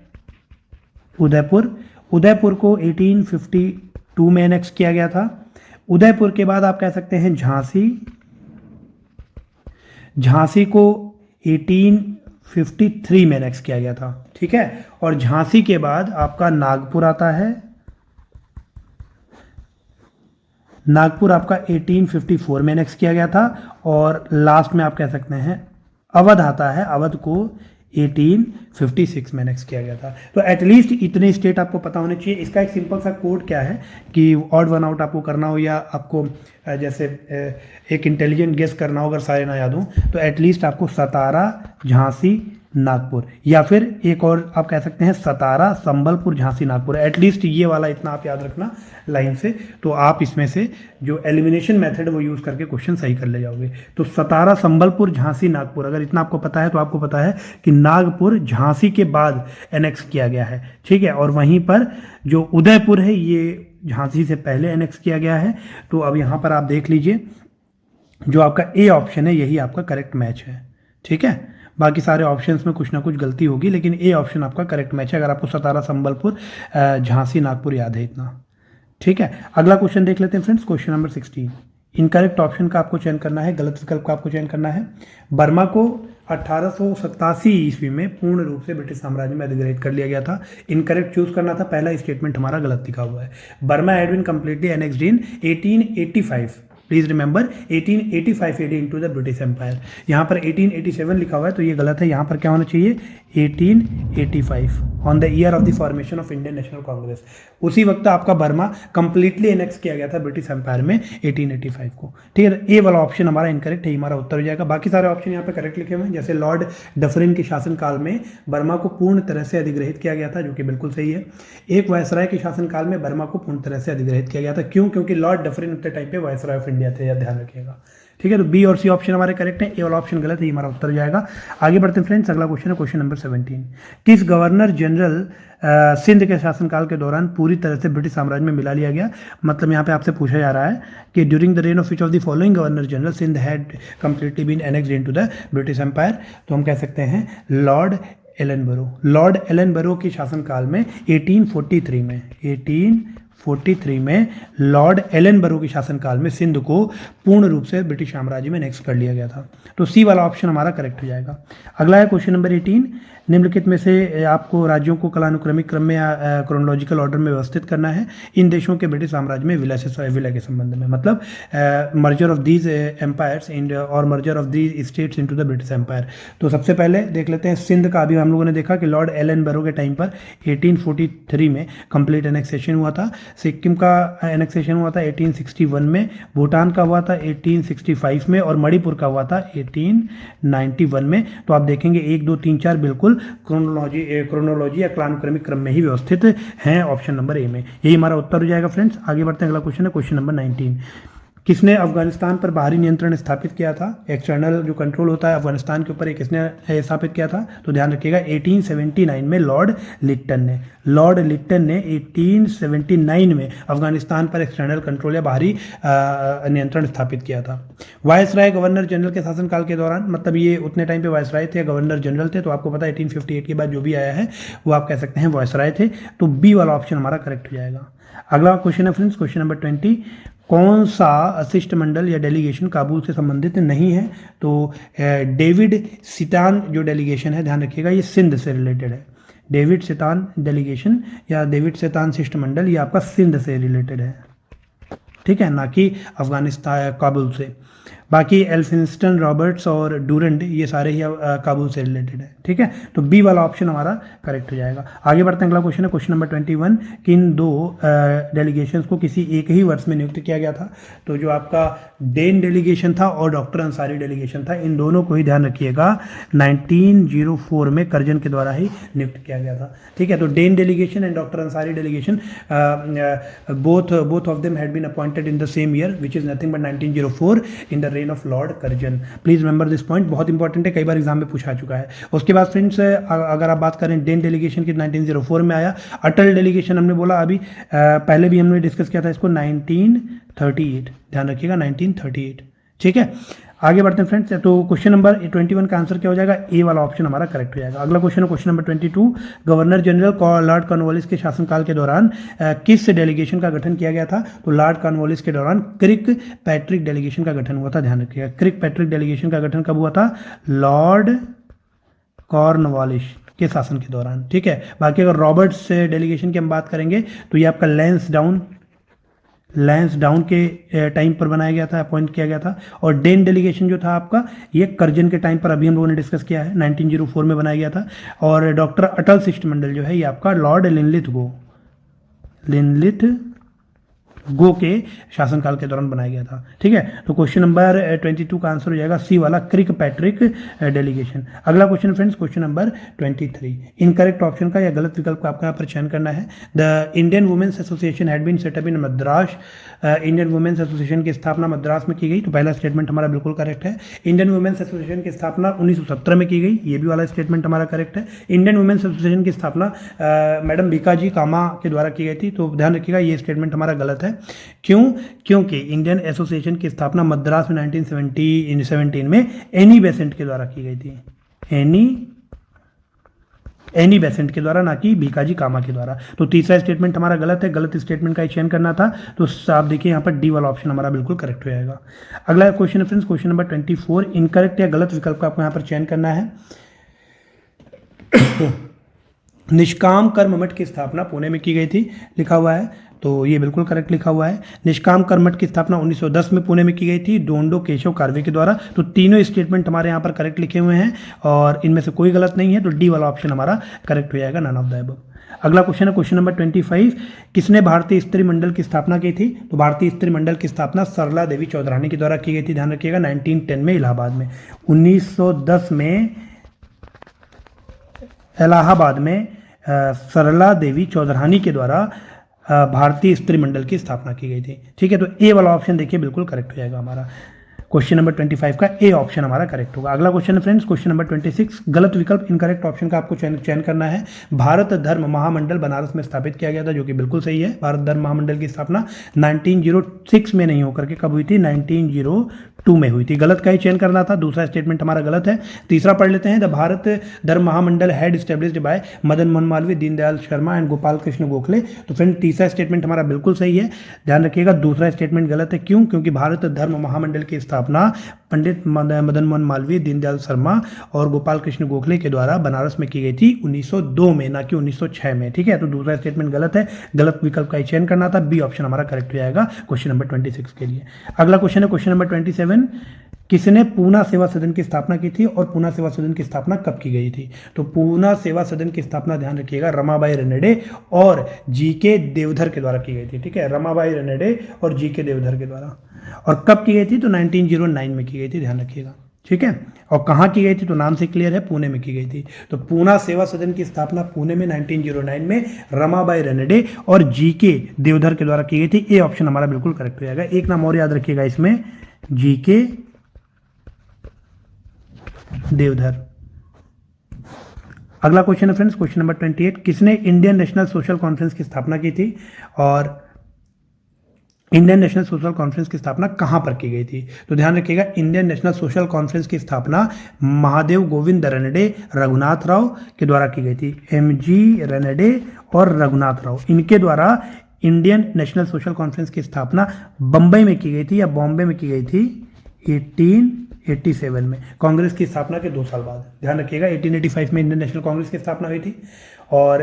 उदयपुर को 1852 में नेक्स्ट किया गया था। उदयपुर के बाद आप कह सकते हैं झांसी को 1853 में नेक्स्ट किया गया था। ठीक है, और झांसी के बाद आपका नागपुर आता है। नागपुर आपका 1854 में नेक्स्ट किया गया था। और लास्ट में आप कह सकते हैं अवध आता है। अवध को 1856 में एनेक्स किया गया था। तो एटलीस्ट इतने स्टेट आपको पता होने चाहिए। इसका एक सिंपल सा कोड क्या है कि ऑड वन आउट आपको करना हो या आपको जैसे एक इंटेलिजेंट गेस करना हो, अगर सारे ना याद हों, तो एटलीस्ट आपको सतारा, झांसी, नागपुर, या फिर एक और आप कह सकते हैं सतारा, संबलपुर, झांसी, नागपुर। एटलीस्ट ये वाला इतना आप याद रखना लाइन से, तो आप इसमें से जो एलिमिनेशन मेथड वो यूज़ करके क्वेश्चन सही कर ले जाओगे। तो सतारा, संबलपुर, झांसी, नागपुर, अगर इतना आपको पता है तो आपको पता है कि नागपुर झांसी के बाद एनेक्स किया गया है, ठीक है। और वहीं पर जो उदयपुर है ये झांसी से पहले एनेक्स किया गया है। तो अब यहाँ पर आप देख लीजिए, जो आपका ए ऑप्शन है यही आपका करेक्ट मैच है, ठीक है। बाकी सारे ऑप्शंस में कुछ ना कुछ गलती होगी, लेकिन ए ऑप्शन आपका करेक्ट मैच है अगर आपको सतारा, संबलपुर, झांसी, नागपुर याद है इतना, ठीक है। अगला क्वेश्चन देख लेते हैं friends, question number 16। Incorrect option का आपको चयन करना है, गलत विकल्प का आपको चयन करना है। बर्मा को 1887 ईस्वी में पूर्ण रूप से ब्रिटिश साम्राज्य में अधिग्रहित कर लिया गया था। इनकरेक्ट चूज करना था, पहला स्टेटमेंट हमारा गलत लिखा हुआ है। Burma had been completely annexed in 1885। Please remember 1885 AD into the British Empire. यहाँ पर 1887 लिखा हुआ है तो ये गलत है। यहाँ पर क्या होना चाहिए 1885 on the year of the formation of Indian National Congress. उसी वक्त आपका बर्मा कंप्लीटली एनेक्स किया गया था ब्रिटिश एम्पायर में 1885 को, ठीक है। ए वाला ऑप्शन हमारा इनकरेक्ट है, हमारा उत्तर हो जाएगा। बाकी सारे ऑप्शन यहाँ पे करेक्ट लिखे हुए हैं, जैसे लॉर्ड डफरिन के शासनकाल में बर्मा को पूर्ण तरह से अधिग्रहित किया गया था, जो कि बिल्कुल सही है। एक वायसराय के शासनकाल में बर्मा को पूर्ण तरह से अधिग्रहित किया गया था। क्यों? क्योंकि लॉर्ड डफरिन उतने टाइम पे वायसराय ऑफ इंडिया थे, ध्यान रखिएगा, ठीक है। तो बी और सी ऑप्शन हमारे करेक्ट है, ए वाला ऑप्शन गलत है, हमारा उत्तर जाएगा। आगे बढ़ते हैं फ्रेंड्स, अगला क्वेश्चन है क्वेश्चन नंबर 17। किस गवर्नर जनरल सिंध के शासनकाल के दौरान पूरी तरह से ब्रिटिश साम्राज्य में मिला लिया गया? मतलब यहाँ पे आपसे पूछा जा रहा है कि during the reign of which of the following governor general Sindh had completely been annexed into the British Empire? तो हम कह सकते हैं लॉर्ड एलनबरो। लॉर्ड एलनबरो के शासनकाल में 1843 में लॉर्ड एलनबरो के शासनकाल में सिंध को पूर्ण रूप से ब्रिटिश साम्राज्य में नेक्स्ट कर लिया गया था। तो सी वाला ऑप्शन हमारा करेक्ट हो जाएगा। अगला है क्वेश्चन नंबर 18। निम्नलिखित में से आपको राज्यों को कालानुक्रमिक क्रम में या क्रोनोलॉजिकल ऑर्डर में व्यवस्थित करना है इन देशों के ब्रिटिश साम्राज्य में विलय के संबंध में। मतलब merger of these empires in और merger of these states into the British Empire. तो सबसे पहले देख लेते हैं सिंध का। अभी हम लोगों ने देखा कि लॉर्ड एलनबरो के टाइम पर 1843 में कंप्लीट एनेक्सेशन हुआ था। सिक्किम का एनेक्सेशन हुआ था 1861 में, भूटान का हुआ था 1865 में और मणिपुर का हुआ था 1891 में। तो आप देखेंगे 1, 2, 3, 4 बिल्कुल क्रोनोलॉजी या कालानुक्रमिक क्रम में ही व्यवस्थित हैं ऑप्शन नंबर ए में। यही हमारा उत्तर हो जाएगा फ्रेंड्स। आगे बढ़ते हैं, अगला क्वेश्चन है क्वेश्चन नंबर 19। किसने अफगानिस्तान पर बाहरी नियंत्रण स्थापित किया था? एक्सटर्नल जो कंट्रोल होता है अफगानिस्तान के ऊपर, किसने स्थापित किया था? तो ध्यान रखिएगा 1879 में लॉर्ड लिट्टन ने 1879 में अफगानिस्तान पर एक्सटर्नल कंट्रोल या बाहरी नियंत्रण स्थापित किया था। वायसराय गवर्नर जनरल के शासनकाल के दौरान, मतलब ये उतने टाइम पे वायसराय थे, गवर्नर जनरल थे, तो आपको पता है 1858 के बाद जो भी आया है वो आप कह सकते हैं वायसराय थे। तो बी वाला ऑप्शन हमारा करेक्ट हो जाएगा। अगला क्वेश्चन है फ्रेंड्स क्वेश्चन नंबर 20। कौन सा शिष्टमंडल या डेलीगेशन काबुल से संबंधित नहीं है? तो डेविड सितान जो डेलीगेशन है, ध्यान रखिएगा, ये सिंध से रिलेटेड है। डेविड सितान डेलीगेशन या डेविड सितान शिष्टमंडल ये आपका सिंध से रिलेटेड है, ठीक है, ना कि अफगानिस्तान काबुल से। बाकी एल्फिंस्टन, रॉबर्ट्स और डूरेंट ये सारे ही काबुल से रिलेटेड है, ठीक है। तो बी वाला ऑप्शन हमारा करेक्ट हो जाएगा। आगे बढ़ते हैं, अगला क्वेश्चन है क्वेश्चन नंबर 21। किन दो डेलीगेशंस को किसी एक ही वर्ष में नियुक्त किया गया था? तो जो आपका डेन डेलीगेशन था और डॉक्टर अंसारी डेलीगेशन था, इन दोनों को ही ध्यान रखिएगा 1904 में करजन के द्वारा ही नियुक्त किया गया था, ठीक है। तो Dane delegation and doctor Ansari delegation both of them had been appointed in the same year which is nothing but 1904 in the reign of Lord Curzon. Please remember this point, बहुत इंपॉर्टेंट है, कई बार एग्जाम में पूछा चुका है। उसके बाद फ्रेंड्स अगर आप बात करें डेन डेलीगेशन की 1904 में आया। अटल डेलीगेशन हमने बोला अभी पहले भी हमने डिस्कस किया था इसको 1938, ध्यान रखिएगा 1938, ठीक है। आगे बढ़ते हैं फ्रेंड्स। तो क्वेश्चन नंबर 21 का आंसर क्या हो जाएगा? ए वाला ऑप्शन हमारा करेक्ट हो जाएगा। अगला क्वेश्चन है question number 22। Governor general Lord Cornwallis के शासनकाल के दौरान किस डेलीगेशन का गठन किया गया था? तो लॉर्ड कॉर्नवालिस के दौरान क्रिक पैट्रिक डेलीगेशन का गठन हुआ था, ध्यान रखिएगा। क्रिक पैट्रिक डेलीगेशन का गठन कब हुआ था? लॉर्ड कॉर्नवालिस के शासन के दौरान, ठीक है। बाकी अगर रॉबर्ट्स डेलीगेशन की हम बात करेंगे तो ये आपका लैंस डाउन के टाइम पर बनाया गया था, अपॉइंट किया गया था। और डेन डेलीगेशन जो था आपका, ये कर्जन के टाइम पर अभी हम लोगों ने डिस्कस किया है, 1904 में बनाया गया था। और डॉक्टर अटल शिष्टमंडल जो है ये आपका लॉर्ड लिनलिथ गो के शासनकाल के दौरान बनाया गया था। ठीक है, तो क्वेश्चन नंबर 22 का आंसर हो जाएगा सी वाला, क्रिक पैट्रिक डेलीगेशन। अगला question friends, question number 23, incorrect option का या गलत विकल्प का आपको यहाँ पर चयन करना है। The Indian women's association had been set up in Madras. Indian women's association की स्थापना मद्रास में की गई, तो पहला स्टेटमेंट हमारा बिल्कुल करेक्ट है। इंडियन वुमेन्स एसोसिएशन की स्थापना 1917 में की गई, ये भी वाला स्टेटमेंट हमारा करेक्ट है। इंडियन वुमेन्स एसोसिएशन की स्थापना मैडम बीकाजी कामा के द्वारा की गई थी, तो ध्यान रखिएगा ये स्टेटमेंट हमारा गलत है। क्यों? क्योंकि इंडियन एसोसिएशन की स्थापना मद्रास में 1917 में एनी बेसेंट के द्वारा की गई थी, एनी बेसेंट के द्वारा, ना कि बीकाजी कामा के द्वारा। तो तीसरा स्टेटमेंट हमारा गलत है, गलत स्टेटमेंट का चयन करना था, तो आप देखिए यहाँ पर डी वाला ऑप्शन हमारा बिल्कुल करेक्ट हो जाएगा। अगला क्वेश्चन है फ्रेंड्स, क्वेश्चन नंबर 24, इनकरेक्ट या गलत विकल्प का आपको यहाँ पर चयन करना है। निष्काम कर्म मठ की स्थापना पुणे में की गई थी, लिखा हुआ है, तो ये बिल्कुल करेक्ट लिखा हुआ है। निष्काम कर्म मठ की स्थापना 1910 में पुणे में की गई थी, डोंडो केशव कार्वे के द्वारा। तो तीनों स्टेटमेंट हमारे यहाँ पर करेक्ट लिखे हुए हैं और इनमें से कोई गलत नहीं है, तो डी वाला ऑप्शन हमारा करेक्ट हो जाएगा, नन ऑफ द अबव। अगला क्वेश्चन है क्वेश्चन नंबर 25, किसने भारतीय स्त्री मंडल की स्थापना की थी? तो भारतीय स्त्री मंडल की स्थापना सरला देवी चौधरानी के द्वारा की गई थी, ध्यान रखिएगा, 1910 में इलाहाबाद में। 1910 में इलाहाबाद में सरला देवी चौधरानी के द्वारा भारतीय स्त्री मंडल की स्थापना की गई थी। ठीक है, तो ए वाला ऑप्शन देखिए बिल्कुल करेक्ट हो जाएगा हमारा। क्वेश्चन नंबर 25 का ए ऑप्शन हमारा करेक्ट होगा। अगला क्वेश्चन है फ्रेंड्स, क्वेश्चन नंबर 26, गलत विकल्प इनकरेक्ट ऑप्शन का आपको चयन करना है। भारत धर्म महामंडल बनारस में स्थापित किया गया था, जो कि बिल्कुल सही है। भारत धर्म महामंडल की स्थापना 1906 में नहीं होकर के कब हुई थी? 1902 में हुई थी। गलत का ही चयन करना था, दूसरा स्टेटमेंट हमारा गलत है। तीसरा पढ़ लेते हैं, the Bharat Dharma Mahamandal had established by Madan Mohan Malaviya, Deendayal Sharma and Gopal Krishna Gokhale. तो फ्रेंड तीसरा स्टेटमेंट हमारा बिल्कुल सही है, ध्यान रखिएगा। दूसरा स्टेटमेंट गलत है, क्यों? क्योंकि भारत धर्म महामंडल की स्थापना पंडित मदन मोहन मालवीय, दीनदयाल शर्मा और गोपाल कृष्ण गोखले के द्वारा बनारस में की गई थी 1902 में, ना कि 1906 में। ठीक है, तो दूसरा स्टेटमेंट गलत है, गलत विकल्प का चयन करना था, बी ऑप्शन हमारा करेक्ट हो जाएगा क्वेश्चन नंबर 26 के लिए। अगला क्वेश्चन है क्वेश्चन नंबर 27, किसने पूना सेवा सदन की स्थापना की थी और पूना सेवा सदन की स्थापना कब की गई थी? तो पूना सेवा सदन की स्थापना, ध्यान रखिएगा, रमाबाई रनडे और जीके देवधर के द्वारा की गई थी। ठीक है, रमाबाई रनडे और जीके देवधर के द्वारा। और कब की गई थी? तो 1909 में की गई थी, ध्यान रखिएगा। ठीक है, और कहाँ की गई थी? तो नाम से क्लियर है, पुणे में की गई थी। तो पूना सेवा सदन की स्थापना पुणे में 1909 में रमाबाई रनडे और जीके देवधर के द्वारा की गई थी। ए ऑप्शन हमारा बिल्कुल करेक्ट हो जाएगा। एक नाम और याद रखिएगा इसमें, जीके देवधर। अगला क्वेश्चन है फ्रेंड्स, क्वेश्चन नंबर 28, किसने इंडियन नेशनल सोशल कॉन्फ्रेंस की स्थापना की थी और इंडियन नेशनल सोशल कॉन्फ्रेंस की स्थापना कहां पर की गई थी? तो ध्यान रखिएगा, इंडियन नेशनल सोशल कॉन्फ्रेंस की स्थापना महादेव गोविंद रनडे, रघुनाथ राव के द्वारा की गई थी। एमजी रनडे और रघुनाथ राव, इनके द्वारा इंडियन नेशनल सोशल कॉन्फ्रेंस की स्थापना बंबई में की गई थी या बॉम्बे में की गई थी 1887 में, कांग्रेस की स्थापना के 2 साल बाद। ध्यान रखिएगा, 1885 में इंडियन नेशनल कांग्रेस की स्थापना हुई थी और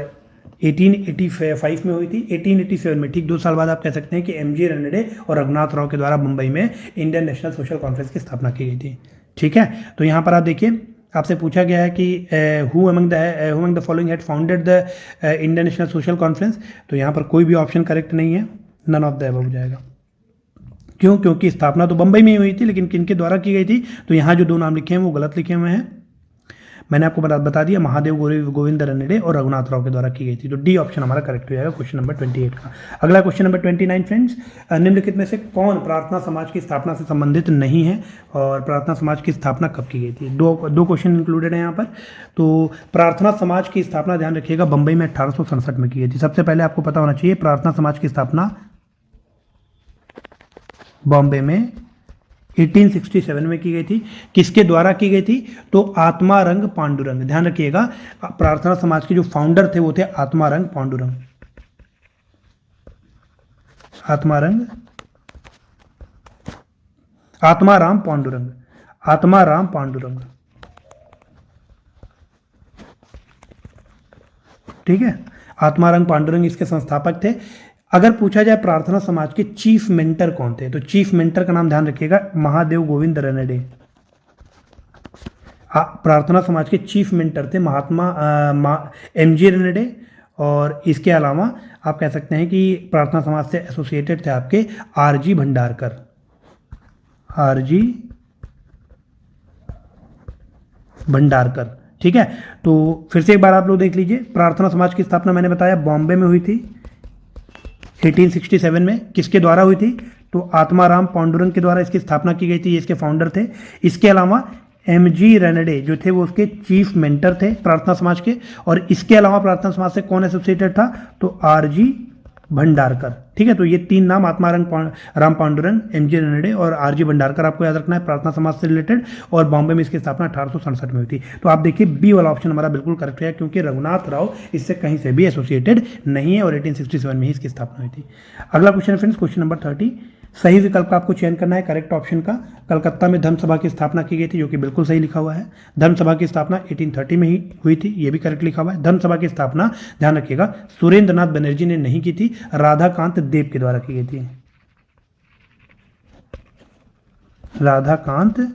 1885 में हुई थी। 1887 में ठीक 2 साल बाद आप कह सकते हैं कि एमजी रनडे और रघुनाथ राव के द्वारा मुंबई में इंडियन नेशनल सोशल कॉन्फ्रेंस की स्थापना की गई थी। ठीक है, तो यहाँ पर आप देखिए, आपसे पूछा गया है कि who among the following had founded the Indian national social conference, तो यहाँ पर कोई भी ऑप्शन करेक्ट नहीं है, नन ऑफ द अबव हो जाएगा। क्यों? क्योंकि स्थापना तो बंबई में ही हुई थी, लेकिन किनके द्वारा की गई थी? तो यहाँ जो 2 नाम लिखे हैं वो गलत लिखे हुए हैं। मैंने आपको बता दिया, महादेव गोविंद रनडे और रघुनाथ राव के द्वारा की गई थी। तो डी ऑप्शन हमारा करेक्ट हो जाएगा क्वेश्चन नंबर 28 का। अगला क्वेश्चन नंबर 29 फ्रेंड्स, निम्नलिखित में से कौन प्रार्थना समाज की स्थापना से संबंधित नहीं है और प्रार्थना समाज की स्थापना कब की गई थी? दो क्वेश्चन इंक्लूडेड है यहाँ पर। तो प्रार्थना समाज की स्थापना, ध्यान रखिएगा, बंबई में 1867 में की गई थी। सबसे पहले आपको पता होना चाहिए, प्रार्थना समाज की स्थापना बॉम्बे में 1867 में की गई थी। किसके द्वारा की गई थी? तो आत्मारंग पांडुरंग। ध्यान रखिएगा, प्रार्थना समाज के जो फाउंडर थे वो थे आत्मारंग पांडुरंग, आत्माराम पांडुरंग। ठीक है, आत्मारंग पांडुरंग इसके संस्थापक थे। अगर पूछा जाए प्रार्थना समाज के चीफ मेंटर कौन थे, तो चीफ मेंटर का नाम ध्यान रखिएगा महादेव गोविंद रनडे। प्रार्थना समाज के चीफ मेंटर थे महात्मा एमजी रनडे। और इसके अलावा आप कह सकते हैं कि प्रार्थना समाज से एसोसिएटेड थे आपके आरजी भंडारकर। आरजी भंडारकर, ठीक है। तो फिर से एक बार आप लोग देख लीजिए, प्रार्थना समाज की स्थापना मैंने बताया बॉम्बे में हुई थी 1867 में। किसके द्वारा हुई थी, तो आत्माराम पांडुरंग के द्वारा इसकी स्थापना की गई थी, ये इसके फाउंडर थे। इसके अलावा एमजी रनडे जो थे वो उसके चीफ मेंटर थे प्रार्थना समाज के। और इसके अलावा प्रार्थना समाज से कौन एसोसिएटेड था, तो आरजी भंडारकर, ठीक है। तो ये तीन नाम राम पांडुरंग, एमजी रनडे और आरजी भंडारकर आपको याद रखना है, प्रार्थना समाज से रिलेटेड। और बॉम्बे में इसकी स्थापना 1867 में हुई थी। तो आप देखिए बी वाला ऑप्शन हमारा बिल्कुल करेक्ट है, क्योंकि रघुनाथ राव इससे कहीं से भी एसोसिएटेड नहीं है और 1867 में ही इसकी स्थापना हुई थी। अगला क्वेश्चन है फ्रेंड्स, क्वेश्चन नंबर 30। सही विकल्प का आपको चयन करना है करेक्ट ऑप्शन का। कलकत्ता में धर्म सभा की स्थापना की गई थी, जो कि बिल्कुल सही लिखा हुआ है। धर्म सभा की स्थापना 1830 में ही हुई थी, ये भी करेक्ट लिखा हुआ है। धर्म सभा की स्थापना ध्यान रखिएगा सुरेंद्र नाथ बनर्जी ने नहीं की थी, राधाकांत देव के द्वारा की गई थी। राधाकांत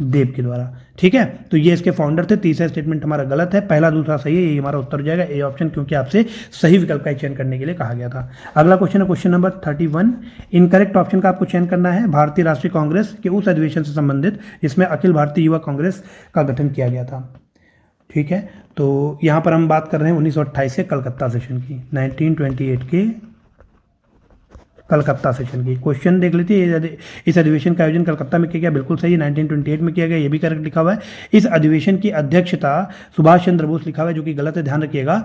देव के द्वारा, ठीक है। तो ये इसके फाउंडर थे। तीसरा स्टेटमेंट हमारा गलत है, पहला दूसरा सही है, ये हमारा उत्तर हो जाएगा ए ऑप्शन, क्योंकि आपसे सही विकल्प का चयन करने के लिए कहा गया था। अगला क्वेश्चन है क्वेश्चन नंबर 31। इनकरेक्ट ऑप्शन का आपको चयन करना है भारतीय राष्ट्रीय कांग्रेस के उस अधिवेशन से संबंधित जिसमें अखिल भारतीय युवा कांग्रेस का गठन किया गया था, ठीक है। तो यहाँ पर हम बात कर रहे हैं 1928 के कलकत्ता सेशन की, 1928 के कलकत्ता सेशन की। क्वेश्चन देख लेते हैं, इस अधिवेशन का आयोजन कलकत्ता में किया गया, बिल्कुल सही, 1928 में किया गया, ये भी करेक्ट लिखा हुआ है। इस अधिवेशन की अध्यक्षता सुभाष चंद्र बोस लिखा हुआ है, जो कि गलत है, ध्यान रखिएगा।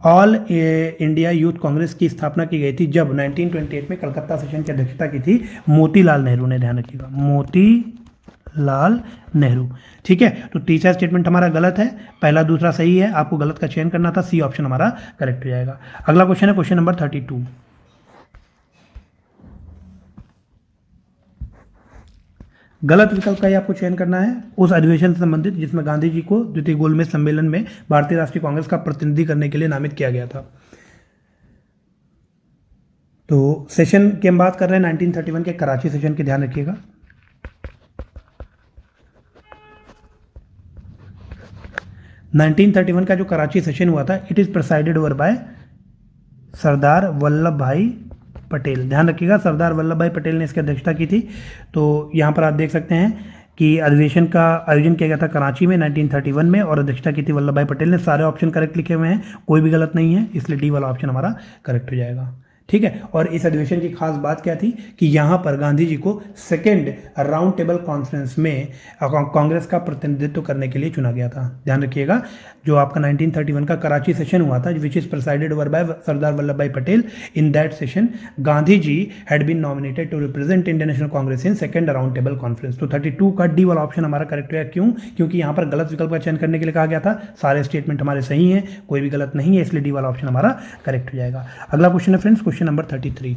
ऑल इंडिया यूथ कांग्रेस की स्थापना की गई थी जब 1928 में कलकत्ता सेशन की अध्यक्षता की थी मोतीलाल नेहरू ने, ध्यान रखिएगा मोतीलाल नेहरू, ठीक है। तो तीसरा स्टेटमेंट हमारा गलत है, पहला दूसरा सही है, आपको गलत का चयन करना था, सी ऑप्शन हमारा करेक्ट हो जाएगा। अगला क्वेश्चन है क्वेश्चन नंबर 32। गलत विकल्प का ही आपको चयन करना है उस अधिवेशन से संबंधित जिसमें गांधी जी को द्वितीय गोलमेज सम्मेलन में भारतीय राष्ट्रीय कांग्रेस का प्रतिनिधि करने के लिए नामित किया गया था। तो सेशन की हम बात कर रहे हैं 1931 के कराची सेशन की, ध्यान रखिएगा। (1931) का जो कराची सेशन हुआ था, it is presided over by Sardar Vallabh Bhai Patel, ध्यान रखिएगा सरदार वल्लभ भाई पटेल ने इसकी अध्यक्षता की थी। तो यहाँ पर आप देख सकते हैं कि अधिवेशन का आयोजन किया गया था कराची में 1931 में और अध्यक्षता की थी वल्लभ भाई पटेल ने। सारे ऑप्शन करेक्ट लिखे हुए हैं, कोई भी गलत नहीं है, इसलिए डी वाला ऑप्शन हमारा करेक्ट हो जाएगा, ठीक है। और इस अधिवेशन की खास बात क्या थी कि यहाँ पर गांधी जी को सेकेंड राउंड टेबल कॉन्फ्रेंस में कांग्रेस का प्रतिनिधित्व करने के लिए चुना गया था। ध्यान रखिएगा जो आपका 1931 का कराची सेशन हुआ था, which is presided over by Sardar Vallabh Bhai Patel. In that session Gandhi ji had been nominated to represent Indian National Congress in second round table conference. तो 32 का डी वाला ऑप्शन हमारा करेक्ट है। क्यों? क्योंकि यहाँ पर गलत विकल्प का चयन करने के लिए कहा गया था, सारे स्टेटमेंट हमारे सही हैं, कोई भी गलत नहीं है, इसलिए डी वाला ऑप्शन हमारा करेक्ट हो जाएगा। अगला क्वेश्चन है friends question number 33।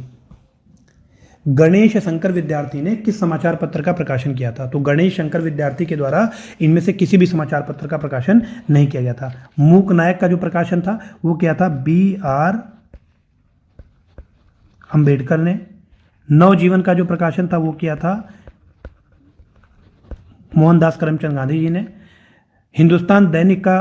Ganesh Shankar विद्यार्थी ने किस समाचार पत्र का प्रकाशन किया था? तो गणेश शंकर विद्यार्थी के द्वारा इनमें से किसी भी समाचार पत्र का प्रकाशन नहीं किया गया था। मूक नायक का जो प्रकाशन था वो किया था BR अंबेडकर ने। नवजीवन का जो प्रकाशन था वो किया था मोहनदास करमचंद गांधी जी ने। हिंदुस्तान दैनिक का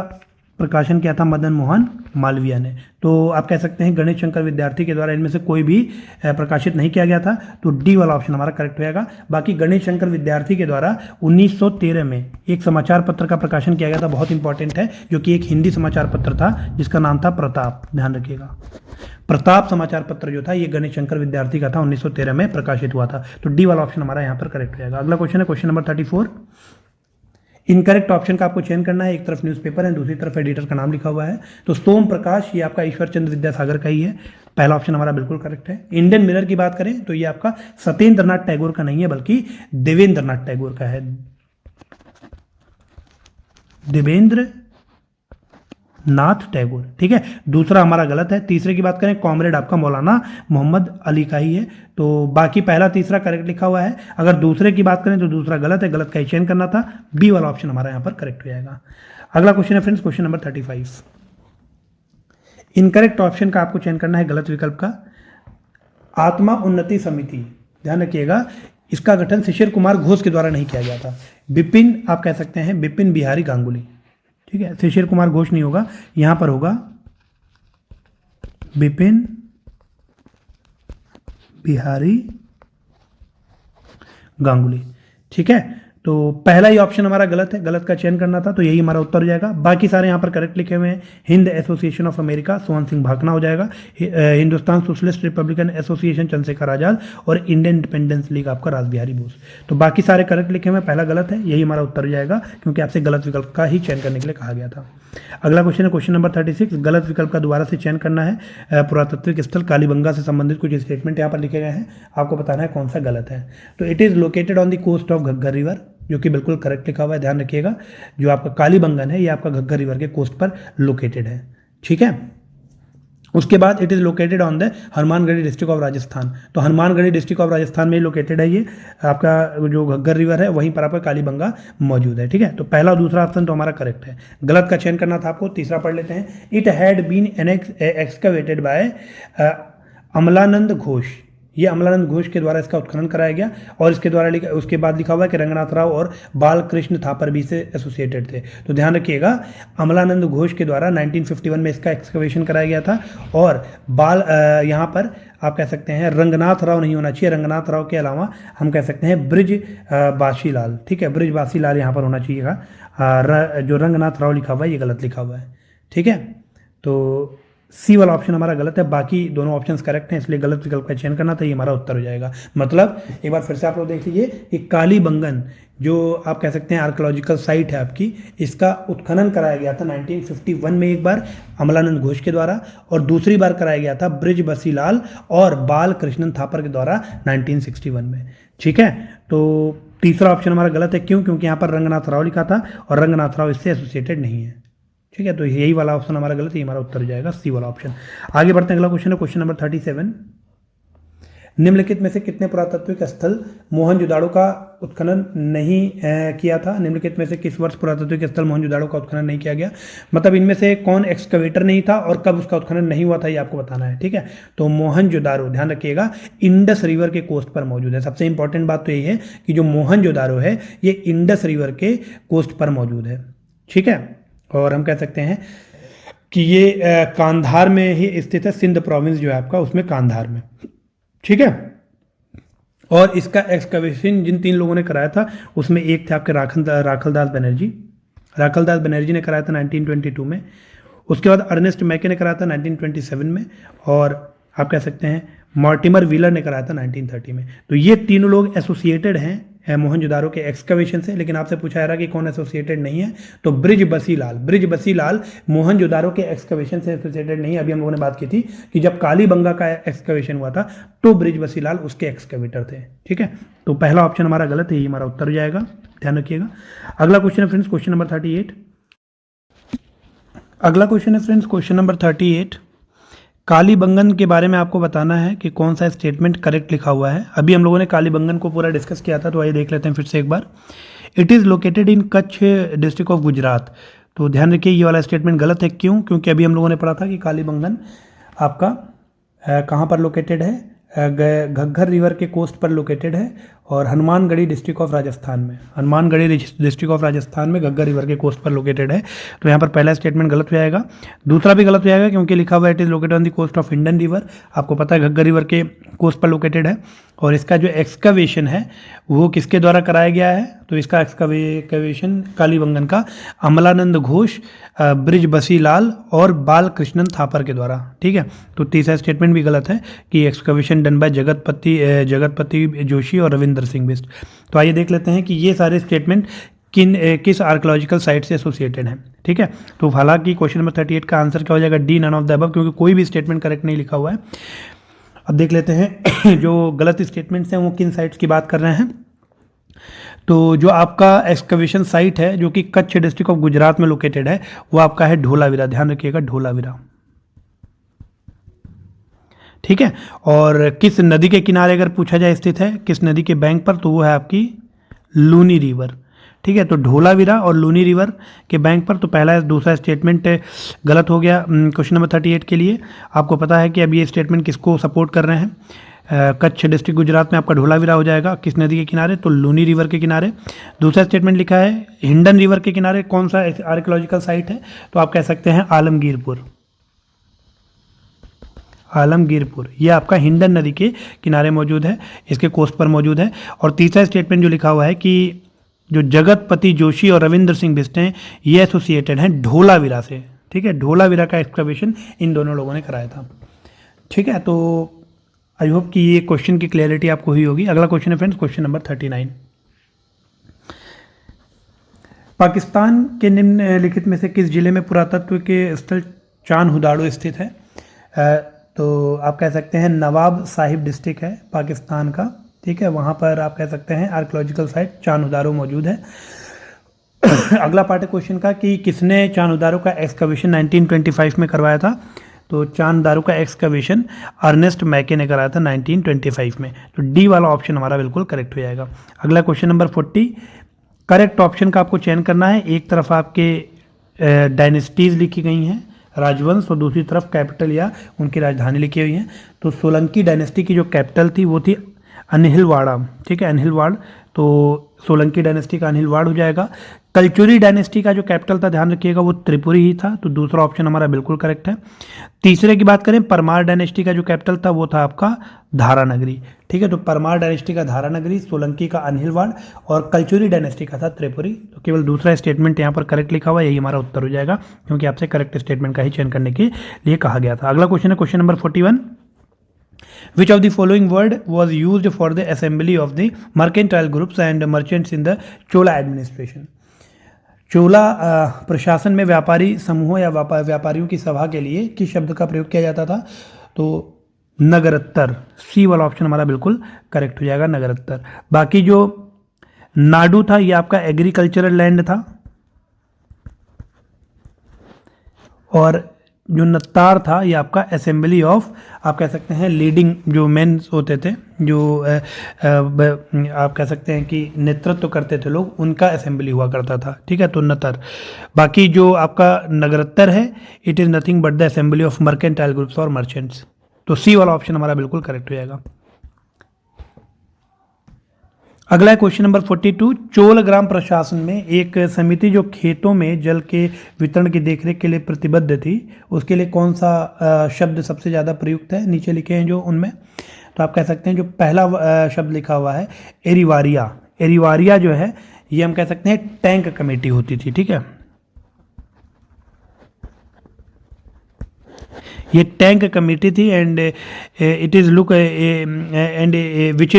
प्रकाशन किया था मदन मोहन मालवीय ने। तो आप कह सकते हैं गणेश शंकर विद्यार्थी के द्वारा इनमें से कोई भी प्रकाशित नहीं किया गया था, तो डी वाला ऑप्शन हमारा करेक्ट हो जाएगा। बाकी गणेश शंकर विद्यार्थी के द्वारा 1913 में एक समाचार पत्र का प्रकाशन किया गया था, बहुत इंपॉर्टेंट है, जो कि एक हिंदी समाचार पत्र था जिसका नाम था प्रताप। ध्यान रखिएगा, प्रताप समाचार पत्र जो था ये गणेश शंकर विद्यार्थी का था, 1913 में प्रकाशित हुआ था। तो डी वाला ऑप्शन हमारा यहाँ पर करेक्ट हो जाएगा। अगला क्वेश्चन है क्वेश्चन नंबर 34। इनकरेक्ट ऑप्शन का आपको चयन करना है, एक तरफ न्यूज़पेपर है, दूसरी तरफ एडिटर का नाम लिखा हुआ है। तो सोम प्रकाश ये आपका ईश्वर चंद्र विद्यासागर का ही है, पहला ऑप्शन हमारा बिल्कुल करेक्ट है। इंडियन मिरर की बात करें तो ये आपका सत्येंद्र नाथ टैगोर का नहीं है, बल्कि देवेंद्र नाथ टैगोर का है, देवेंद्र नाथ टैगोर, ठीक है। दूसरा हमारा गलत है। तीसरे की बात करें कॉमरेड आपका मौलाना मोहम्मद अली का ही है। तो बाकी पहला तीसरा करेक्ट लिखा हुआ है। अगर दूसरे की बात करें तो दूसरा गलत है, गलत का ही चयन करना था, बी वाला ऑप्शन हमारा यहाँ पर करेक्ट हो जाएगा। अगला क्वेश्चन है friends question number 35। Incorrect option का आपको चयन करना है गलत विकल्प का। आत्मा उन्नति समिति, ध्यान रखिएगा, इसका गठन शिशिर कुमार घोष के द्वारा नहीं किया गया था। बिपिन, आप कह सकते हैं बिपिन बिहारी गांगुली, ठीक है, शिशिर कुमार घोष नहीं होगा, यहां पर होगा बिपिन बिहारी गांगुली, ठीक है। तो पहला ही ऑप्शन हमारा गलत है, गलत का चयन करना था, तो यही हमारा उत्तर हो जाएगा। बाकी सारे यहाँ पर करेक्ट लिखे हुए हैं। Hind association of America, Sohan Singh Bhakna हो जाएगा। Hindustan socialist republican association, Chandrashekhar Azad. और इंडियन इंडिपेंडेंस लीग आपका रास बिहारी बोस। तो बाकी सारे करेक्ट लिखे हुए हैं, पहला गलत है, यही हमारा उत्तर हो जाएगा, क्योंकि आपसे गलत विकल्प का ही चयन करने के लिए कहा गया था। अगला क्वेश्चन है क्वेश्चन नंबर 36, गलत विकल्प का दोबारा से चयन करना है। पुरातात्विक स्थल कालीबंगा से संबंधित कुछ स्टेटमेंट यहाँ पर लिखे गए हैं, आपको बताना है कौन सा गलत है। तो it is located on the coast of Ghaggar river, जो कि बिल्कुल करेक्ट लिखा हुआ है, ध्यान रखिएगा। जो आपका कालीबंगन है ये आपका घग्गर रिवर के कोस्ट पर लोकेटेड है, ठीक है। उसके बाद it is located on the Hanumangarhi district of Rajasthan, तो हनुमानगढ़ी डिस्ट्रिक्ट ऑफ राजस्थान में लोकेटेड है ये आपका जो घग्गर रिवर है, वहीं पर आपका कालीबंगा मौजूद है, ठीक है। तो पहला और दूसरा ऑप्शन तो हमारा करेक्ट है, गलत का चयन करना था आपको। तीसरा पढ़ लेते हैं। It had been excavated by Amalananda Ghosh, ये अमलानंद घोष के द्वारा इसका उत्खनन कराया गया, और इसके द्वारा उसके बाद लिखा हुआ है कि रंगनाथ राव और बालकृष्ण थापर भी से एसोसिएटेड थे। तो ध्यान रखिएगा, अमलानंद घोष के द्वारा 1951 में इसका एक्सकवेशन कराया गया था, और यहाँ पर आप कह सकते हैं रंगनाथ राव नहीं होना चाहिए, रंगनाथ राव के अलावा हम कह सकते हैं ब्रिज बाशीलाल, ठीक है, ब्रिज बाशीलाल यहाँ पर होना चाहिएगा। जो रंगनाथ राव लिखा हुआ है ये गलत लिखा हुआ है, ठीक है। तो सी वाला ऑप्शन हमारा गलत है, बाकी दोनों ऑप्शंस करेक्ट हैं, इसलिए गलत विकल्प का चयन करना था, ये हमारा उत्तर हो जाएगा। मतलब एक बार फिर से आप लोग देख लीजिए कि कालीबंगन जो आप कह सकते हैं आर्कोलॉजिकल साइट है आपकी, इसका उत्खनन कराया गया था 1951 में एक बार अमलानंद घोष के द्वारा, और दूसरी बार कराया गया था ब्रिज बसीलाल और बाल कृष्णन थापर के द्वारा 1961 में, ठीक है। तो तीसरा ऑप्शन हमारा गलत है, क्यों? क्योंकि यहाँ पर रंगनाथ राव लिखा था, और रंगनाथ राव इससे एसोसिएटेड नहीं है, ठीक है। तो यही वाला ऑप्शन हमारा गलत है, ये हमारा उत्तर हो जाएगा सी वाला ऑप्शन। आगे बढ़ते हैं, अगला क्वेश्चन है क्वेश्चन नंबर 37। निम्नलिखित में से कितने पुरातात्विक स्थल मोहनजोदाड़ो का उत्खनन नहीं किया था? निम्नलिखित में से किस वर्ष पुरातात्विक स्थल मोहनजोदाड़ो का उत्खनन नहीं किया गया? मतलब इनमें से कौन एक्सकवेटर नहीं था और कब उसका उत्खनन नहीं हुआ था, ये आपको बताना है, ठीक है। तो मोहनजोदाड़ो, ध्यान रखिएगा, इंडस रिवर के कोस्ट पर मौजूद है। सबसे इंपॉर्टेंट बात तो यही है कि जो मोहनजोदाड़ो है ये इंडस रिवर के कोस्ट पर मौजूद है, ठीक है। और हम कह सकते हैं कि ये कांधार में ही स्थित है, सिंध प्रोविंस जो है आपका उसमें कांधार में, ठीक है। और इसका एक्सकवेशन जिन 3 लोगों ने कराया था उसमें एक थे आपके राखलदास बनर्जी ने कराया था 1922 में। उसके बाद अर्नेस्ट मैके ने कराया था 1927 में, और आप कह सकते हैं मॉर्टिमर व्हीलर ने कराया था 1930 में। तो ये तीनों लोग एसोसिएटेड हैं मोहनजोदारो के एक्सकवेशन से, लेकिन आपसे पूछा जा रहा है कि कौन एसोसिएटेड नहीं है, तो ब्रिज बसीलाल मोहनजोदारो के एक्सकवेशन से एसोसिएटेड नहीं है। अभी हम लोगों ने बात की थी कि जब कालीबंगा का एक्सकवेशन हुआ था तो ब्रिज बसीलाल उसके एक्सकवेटर थे, ठीक है। तो पहला ऑप्शन हमारा गलत है, ये हमारा उत्तर हो जाएगा, ध्यान रखिएगा। अगला क्वेश्चन है फ्रेंड्स क्वेश्चन नंबर 38। अगला क्वेश्चन है फ्रेंड्स क्वेश्चन नंबर 38। कालीबंगन के बारे में आपको बताना है कि कौन सा स्टेटमेंट करेक्ट लिखा हुआ है। अभी हम लोगों ने कालीबंगन को पूरा डिस्कस किया था, तो आइए देख लेते हैं फिर से एक बार। It is located in Kutch district of Gujarat. तो ध्यान रखिए ये वाला स्टेटमेंट गलत है, क्यों? क्योंकि अभी हम लोगों ने पढ़ा था कि कालीबंगन आपका कहाँ पर लोकेटेड है, घग्गर रिवर के कोस्ट पर लोकेटेड है, और हनुमानगढ़ी डिस्ट्रिक्ट ऑफ राजस्थान में, हनुमानगढ़ी डिस्ट्रिक्ट ऑफ राजस्थान में घग्गर रिवर के कोस्ट पर लोकेटेड है। तो यहाँ पर पहला स्टेटमेंट गलत हो जाएगा, दूसरा भी गलत हो जाएगा, क्योंकि लिखा हुआ है it is located on the coast of Indian river. आपको पता है घग्गर रिवर के कोस्ट पर लोकेटेड है, और इसका जो एक्सकवेशन है वो किसके द्वारा कराया गया है? तो इसका एक्सकवेशन कालीबंगन का अमलानंद घोष, ब्रिज बसीलाल और बालकृष्णन थापर के द्वारा, ठीक है। तो तीसरा स्टेटमेंट भी गलत है कि excavation done by Jagatpati Joshi और रविंद्र सिंह बिस्ट। तो आइए देख लेते हैं कि ये सारे स्टेटमेंट किस आर्कोलॉजिकल साइट से एसोसिएटेड हैं, ठीक है। तो हालांकि क्वेश्चन नंबर 38 का आंसर क्या हो जाएगा? D, none of the above, क्योंकि कोई भी स्टेटमेंट करेक्ट नहीं लिखा हुआ है। अब देख लेते हैं जो गलत स्टेटमेंट्स हैं वो किन साइट्स की बात कर रहे हैं। तो जो आपका एक्सकवेशन साइट है जो कि कच्छ डिस्ट्रिक्ट ऑफ गुजरात में लोकेटेड है वो आपका है ढोलावीरा, ध्यान रखिएगा ढोलावीरा, ठीक है। और किस नदी के किनारे अगर पूछा जाए स्थित है, किस नदी के बैंक पर, तो वो है आपकी लूनी रिवर, ठीक है। तो ढोलावीरा और लूनी रिवर के बैंक पर। तो पहला दूसरा स्टेटमेंट गलत हो गया क्वेश्चन नंबर 38 के लिए। आपको पता है कि अब ये स्टेटमेंट किसको सपोर्ट कर रहे हैं? कच्छ डिस्ट्रिक्ट गुजरात में आपका ढोलावीरा हो जाएगा। किस नदी के किनारे? तो लूनी रिवर के किनारे। दूसरा स्टेटमेंट लिखा है हिंडन रिवर के किनारे कौन सा आर्कियोलॉजिकल साइट है? तो आप कह सकते हैं आलमगीरपुर। आलमगीरपुर ये आपका हिंडन नदी के किनारे मौजूद है, इसके कोस्ट पर मौजूद है। और तीसरा स्टेटमेंट जो लिखा हुआ है कि जो जगतपति जोशी और रविंद्र सिंह बिस्ट हैं ये एसोसिएटेड हैं ढोलावीरा से। ठीक है, ढोलावीरा का एक्सकवेशन इन दोनों लोगों ने कराया था। ठीक है, तो आई होप कि ये क्वेश्चन की क्लैरिटी आपको हुई होगी। अगला क्वेश्चन है फ्रेंड्स, क्वेश्चन नंबर 39। पाकिस्तान के निम्नलिखित में से किस जिले में पुरातत्व के स्थल चांद हुदाड़ो स्थित है? तो आप कह सकते हैं नवाब साहिब डिस्ट्रिक्ट है पाकिस्तान का। ठीक है, वहाँ पर आप कह सकते हैं आर्कियोलॉजिकल साइट चांद हुदारो मौजूद है। अगला पार्ट है क्वेश्चन का कि किसने चांद हुदारो का एक्सकवेशन 1925 में करवाया था? तो चांद हुदारो का एक्सकवेशन अर्नेस्ट मैके ने कराया था 1925 में। तो डी वाला ऑप्शन हमारा बिल्कुल करेक्ट हो जाएगा। अगला क्वेश्चन नंबर 40, करेक्ट ऑप्शन का आपको चयन करना है। एक तरफ आपके डायनेस्टीज लिखी गई हैं राजवंश, और दूसरी तरफ कैपिटल या उनकी राजधानी लिखी हुई है। तो सोलंकी डायनेस्टी की जो कैपिटल थी वो थी अनहिलवाड़ा। ठीक है, अनहिलवाड़, तो सोलंकी डायनेस्टी का अनहिलवाड़ हो जाएगा। कलचुरी डायनेस्टी का जो कैपिटल था ध्यान रखिएगा वो त्रिपुरी ही था, तो दूसरा ऑप्शन हमारा बिल्कुल करेक्ट है। तीसरे की बात करें, परमार डायनेस्टी का जो कैपिटल था वो था आपका धारानगरी। ठीक है, तो परमार डायनेस्टी का धारानगरी, सोलंकी का अनहिलवाड़ और कलचुरी डायनेस्टी का था त्रिपुरी। तो केवल दूसरा स्टेटमेंट यहाँ पर करेक्ट लिखा हुआ है, यही हमारा उत्तर हो जाएगा, क्योंकि आपसे करेक्ट स्टेटमेंट का ही चयन करने के लिए कहा गया था। अगला क्वेश्चन है question number 41, Which of the following word was used for the assembly of the mercantile groups and merchants in the Chola administration? चोला प्रशासन में व्यापारी समूहों या व्यापारियों की सभा के लिए किस शब्द का प्रयोग किया जाता था? तो नगरत्तर, सी वाला ऑप्शन हमारा बिल्कुल करेक्ट हो जाएगा, नगरत्तर। बाकी जो नाडू था ये आपका एग्रीकल्चरल लैंड था, और जो नत्तार था ये आपका असेंबली ऑफ, आप कह सकते हैं लीडिंग जो मेंस होते थे, जो आप कह सकते हैं कि नेतृत्व करते थे लोग, उनका असेंबली हुआ करता था। ठीक है, तो नतर। बाकी जो आपका नगरत्तर है it is nothing but the assembly of mercantile groups और मर्चेंट्स। तो सी वाला ऑप्शन हमारा बिल्कुल करेक्ट हो जाएगा। अगला है क्वेश्चन नंबर 42, चोल ग्राम प्रशासन में एक समिति जो खेतों में जल के वितरण की देखरेख के लिए प्रतिबद्ध थी, उसके लिए कौन सा शब्द सबसे ज़्यादा प्रयुक्त है? नीचे लिखे हैं जो उनमें, तो आप कह सकते हैं जो पहला शब्द लिखा हुआ है एरिवारिया। एरिवारिया जो है ये हम कह सकते हैं टैंक कमेटी होती थी। ठीक है, ये टैंक कमेटी थी and it is look and which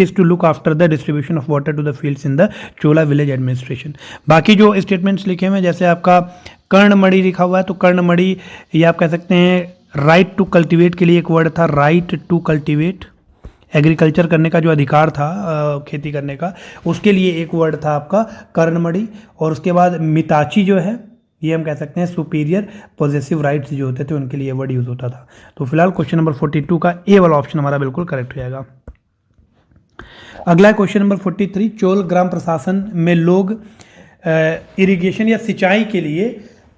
is to look after the distribution of water to the fields in the Chola village administration. बाकी जो स्टेटमेंट्स लिखे हुए हैं जैसे आपका कर्णमणि लिखा हुआ है, तो कर्णमणि ये आप कह सकते हैं राइट टू कल्टिवेट के लिए एक वर्ड था, राइट टू कल्टिवेट, एग्रीकल्चर करने का जो अधिकार था खेती करने का, उसके लिए एक वर्ड था आपका कर्णमणि। और उसके बाद मिताची जो है ये हम कह सकते हैं सुपीरियर पॉजेसिव राइट्स जो होते थे उनके लिए वर्ड यूज होता था। तो फिलहाल क्वेश्चन नंबर 42 का ए वाला ऑप्शन हमारा बिल्कुल करेक्ट हो जाएगा। अगला है क्वेश्चन नंबर 43, चोल ग्राम प्रशासन में लोग इरिगेशन या सिंचाई के लिए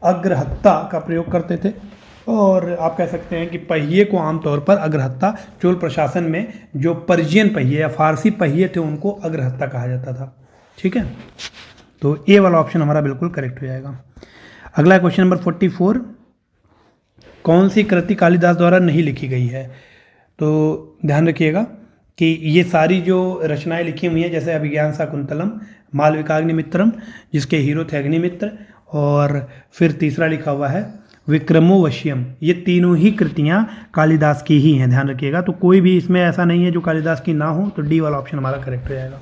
अग्रहत्ता का प्रयोग करते थे, और आप कह सकते हैं कि पहिए को आमतौर पर अग्रहत्ता, चोल प्रशासन में जो पर्शियन पहिए या फारसी पहिए थे उनको अग्रहत्ता कहा जाता था। ठीक है, तो ए वाला ऑप्शन हमारा बिल्कुल करेक्ट हो जाएगा। अगला क्वेश्चन नंबर 44, कौन सी कृति कालिदास द्वारा नहीं लिखी गई है? तो ध्यान रखिएगा कि ये सारी जो रचनाएं लिखी हुई हैं जैसे अभिज्ञान शाकुंतलम, मालविकाग्निमित्रम जिसके हीरो थे अग्निमित्र, और फिर तीसरा लिखा हुआ है विक्रमोवश्यम, ये तीनों ही कृतियां कालिदास की ही हैं, ध्यान रखिएगा। तो कोई भी इसमें ऐसा नहीं है जो कालिदास की ना हो, तो डी वाला ऑप्शन हमारा करेक्ट हो जाएगा।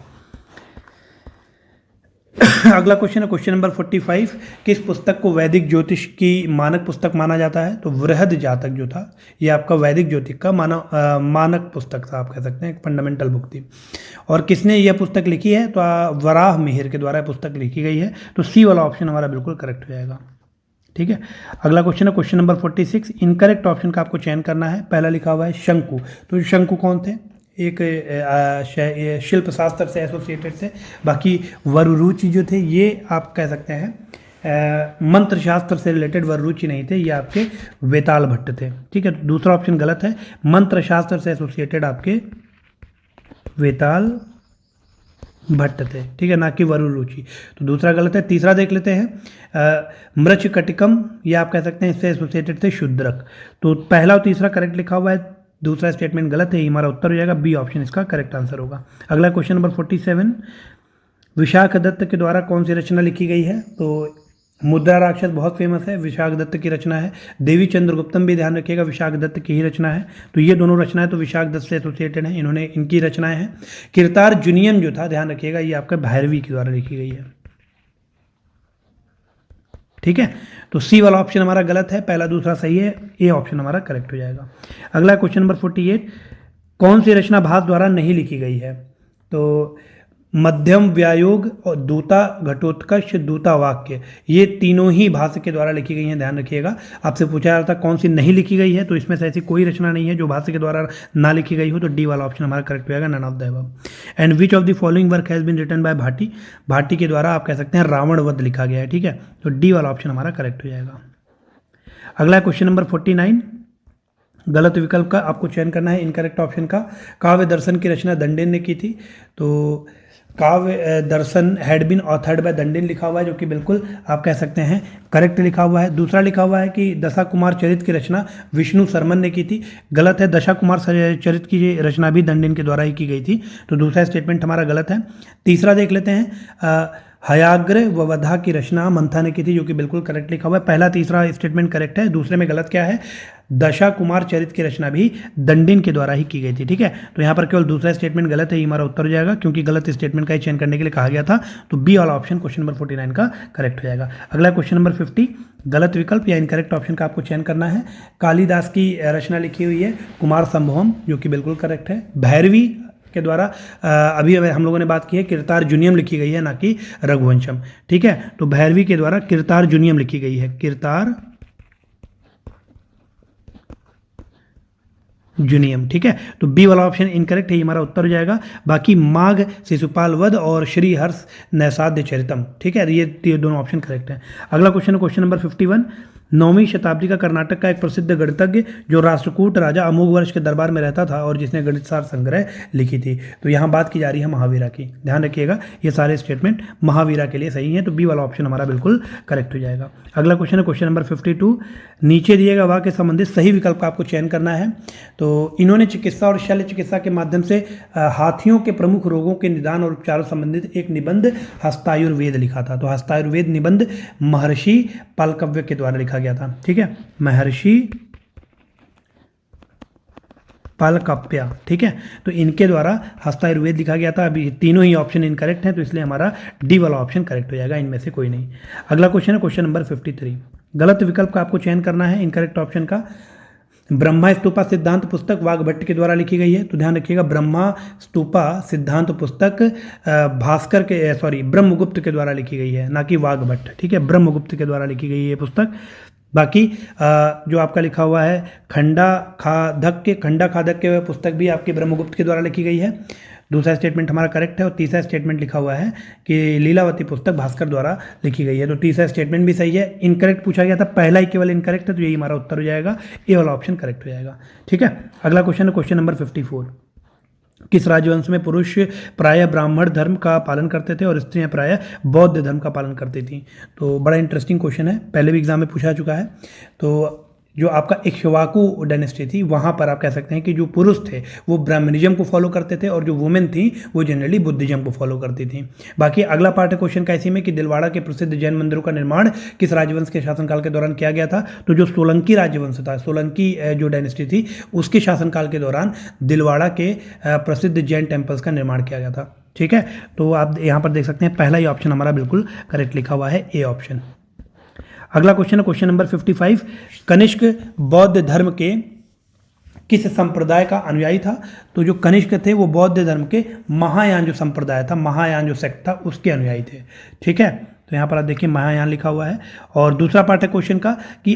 अगला क्वेश्चन है क्वेश्चन नंबर 45, किस पुस्तक को वैदिक ज्योतिष की मानक पुस्तक माना जाता है? तो वृहद जातक जो था ये आपका वैदिक ज्योतिष का मानक पुस्तक था, आप कह सकते हैं एक फंडामेंटल बुक थी। और किसने यह पुस्तक लिखी है? तो वराह मिहिर के द्वारा पुस्तक लिखी गई है। तो सी वाला ऑप्शन हमारा बिल्कुल करेक्ट हो जाएगा। ठीक है, अगला क्वेश्चन है क्वेश्चन नंबर 46, इनकरेक्ट ऑप्शन का आपको चयन करना है। पहला लिखा हुआ है शंकु, तो शंकु कौन थे? एक शिल्प शास्त्र से एसोसिएटेड थे। बाकी वरुरुचि जो थे ये आप कह सकते हैं मंत्र शास्त्र से रिलेटेड वर रुचि नहीं थे, ये आपके वेताल भट्ट थे। ठीक है, तो दूसरा ऑप्शन गलत है, मंत्र शास्त्र से एसोसिएटेड आपके वेताल भट्ट थे। ठीक है, ना कि वरु रुचि, तो दूसरा गलत है। तीसरा देख लेते हैं, मृच्छकटिकम, ये आप कह सकते हैं इससे एसोसिएटेड थे शूद्रक। तो पहला और तीसरा करेक्ट लिखा हुआ है, दूसरा स्टेटमेंट गलत है, ये हमारा उत्तर हो जाएगा, बी ऑप्शन इसका करेक्ट आंसर होगा। अगला क्वेश्चन नंबर 47, विशाख दत्त के द्वारा कौन सी रचना लिखी गई है? तो मुद्रा राक्षस बहुत फेमस है, विशाख दत्त की रचना है। देवी चंद्रगुप्तम भी ध्यान रखिएगा विशाख दत्त की ही रचना है। तो ये दोनों रचनाएं तो विशाख दत्त से एसोसिएटेड हैं, इन्होंने इनकी रचनाएं हैं। किरतार जुनियम जो था, ध्यान रखिएगा, ये आपका भैरवी के द्वारा लिखी गई है। ठीक है, तो सी वाला ऑप्शन हमारा गलत है, पहला दूसरा सही है, ए ऑप्शन हमारा करेक्ट हो जाएगा। अगला क्वेश्चन नंबर 48, कौन सी रचना भास द्वारा नहीं लिखी गई है? तो मध्यम व्यायोग और दूता घटोत्कच दूता वाक्य, ये तीनों ही भाष्य के द्वारा लिखी गई हैं, ध्यान रखिएगा। आपसे पूछा जा रहा था कौन सी नहीं लिखी गई है, तो इसमें से ऐसी कोई रचना नहीं है जो भाष्य के द्वारा ना लिखी गई हो, तो डी वाला ऑप्शन हमारा करेक्ट हो जाएगा, none of the above. And which of the following work has been written by Bhati, Bhati के द्वारा आप कह सकते हैं रावण वध लिखा गया है। ठीक है, तो डी वाला ऑप्शन हमारा करेक्ट हो जाएगा। अगला क्वेश्चन नंबर 49, गलत विकल्प का आपको चयन करना है, इनकरेक्ट ऑप्शन का। काव्य दर्शन की रचना दंडेन ने की थी, तो काव्य दर्शन हैड बीन ऑथर्ड बाय दंडेन लिखा हुआ है, जो कि बिल्कुल आप कह सकते हैं करेक्ट लिखा हुआ है। दूसरा लिखा हुआ है कि दशा कुमार चरित की रचना विष्णु शर्मन ने की थी, गलत है, दशा कुमार चरित की रचना भी दंडेन के द्वारा ही की गई थी, तो दूसरा स्टेटमेंट हमारा गलत है। तीसरा देख लेते हैं, हयाग्र व वधा की रचना मंथा ने की थी, जो कि बिल्कुल करेक्ट लिखा हुआ है। पहला तीसरा स्टेटमेंट करेक्ट है, दूसरे में गलत क्या है, दशा कुमार चरित की रचना भी दंडिन के द्वारा ही की गई थी। ठीक है, तो यहाँ पर केवल दूसरा स्टेटमेंट गलत है, ये हमारा उत्तर हो जाएगा, क्योंकि गलत स्टेटमेंट का ही चयन करने के लिए कहा गया था, तो बी वाला ऑप्शन क्वेश्चन नंबर 49 का करेक्ट हो जाएगा। अगला क्वेश्चन नंबर 50, गलत विकल्प या इनकरेक्ट ऑप्शन का आपको चयन करना है। कालिदास की रचना लिखी हुई है कुमार संभवम, जो कि बिल्कुल करेक्ट है। भैरवी के द्वारा अभी हम लोगों ने बात की है किरतार जुनियम लिखी गई है, ना कि रघुवंशम। ठीक है, तो भैरवी के द्वारा किरतार जुनियम लिखी गई है, किरतार जुनियम। ठीक है, तो बी वाला ऑप्शन इनकरेक्ट है, ये हमारा उत्तर हो जाएगा। बाकी माघ शिशुपाल वध और श्री हर्ष नैसाध्य चरितम, ठीक है, ये दोनों ऑप्शन करेक्ट है। अगला क्वेश्चन है क्वेश्चन नंबर 51, 9वीं शताब्दी का कर्नाटक का एक प्रसिद्ध गणितज्ञ जो राष्ट्रकूट राजा अमोघ वर्ष के दरबार में रहता था और जिसने गणित सार संग्रह लिखी थी। तो यहाँ बात की जा रही है महावीरा की, ध्यान रखिएगा ये सारे स्टेटमेंट महावीरा के लिए सही है, तो बी वाला ऑप्शन हमारा बिल्कुल करेक्ट हो जाएगा। अगला क्वेश्चन है क्वेश्चन नंबर 52, नीचे दिए गए वाक्य संबंधित सही विकल्प का आपको चयन करना है। तो इन्होंने चिकित्सा और शल्य चिकित्सा के माध्यम से हाथियों के प्रमुख रोगों के निदान और उपचारों संबंधित एक निबंध हस्तायुर्वेद लिखा था। तो हस्तायुर्वेद निबंध महर्षि पालकव्य के द्वारा लिखा गया था। ठीक है, महर्षि पालकप्या, ठीक है, तो इनके द्वारा हस्तायुर्वेद लिखा गया था। अभी तीनों ही ऑप्शन इनकरेक्ट हैं, तो इसलिए हमारा डी वाला ऑप्शन करेक्ट हो जाएगा, इनमें से कोई नहीं। अगला क्वेश्चन है क्वेश्चन नंबर 53, गलत विकल्प का आपको चयन करना है इनकरेक्ट ऑप्शन का। ब्रह्मा स्तूपा सिद्धांत पुस्तक वाघभट्ट के द्वारा लिखी गई है, तो ध्यान रखिएगा ब्रह्मा स्तूपा सिद्धांत पुस्तक भास्कर के ब्रह्मगुप्त के द्वारा लिखी गई है, ना कि वाघभट्ट। ठीक है, ब्रह्मगुप्त के द्वारा लिखी गई है ये पुस्तक। बाकी जो आपका लिखा हुआ है खंडा खादक पुस्तक भी आपके ब्रह्मगुप्त के द्वारा लिखी गई है, दूसरा स्टेटमेंट हमारा करेक्ट है। और तीसरा स्टेटमेंट लिखा हुआ है कि लीलावती पुस्तक भास्कर द्वारा लिखी गई है, तो तीसरा स्टेटमेंट भी सही है। इनकरेक्ट पूछा गया था, पहला ही केवल इनकरेक्ट है, तो यही हमारा उत्तर हो जाएगा, ए वाला ऑप्शन करेक्ट हो जाएगा। ठीक है, अगला क्वेश्चन है क्वेश्चन नंबर 54, किस राजवंश में पुरुष प्रायः ब्राह्मण धर्म का पालन करते थे और स्त्रियां प्रायः बौद्ध धर्म का पालन करती थी? तो बड़ा इंटरेस्टिंग क्वेश्चन है, पहले भी एग्जाम में पूछा चुका है। तो जो आपका इक्ष्वाकु डायनेस्टी थी, वहाँ पर आप कह सकते हैं कि जो पुरुष थे वो ब्राह्मणिज्म को फॉलो करते थे और जो वुमेन थी वो जनरली बुद्धिज्म को फॉलो करती थी। बाकी अगला पार्ट है क्वेश्चन का इसी में कि दिलवाड़ा के प्रसिद्ध जैन मंदिरों का निर्माण किस राजवंश के शासनकाल के दौरान किया गया था? तो जो सोलंकी राजवंश था, सोलंकी जो डायनेस्टी थी, उसके शासनकाल के दौरान दिलवाड़ा के प्रसिद्ध जैन टेम्पल्स का निर्माण किया गया था। ठीक है, तो आप यहाँ पर देख सकते हैं पहला ही ऑप्शन हमारा बिल्कुल करेक्ट लिखा हुआ है, ए ऑप्शन। अगला क्वेश्चन है क्वेश्चन नंबर 55, कनिष्क बौद्ध धर्म के किस संप्रदाय का अनुयायी था? तो जो कनिष्क थे वो बौद्ध धर्म के महायान जो संप्रदाय था, महायान जो सेक्ट था, उसके अनुयायी थे। ठीक है, तो यहाँ पर आप देखिए महायान लिखा हुआ है। और दूसरा पार्ट है क्वेश्चन का कि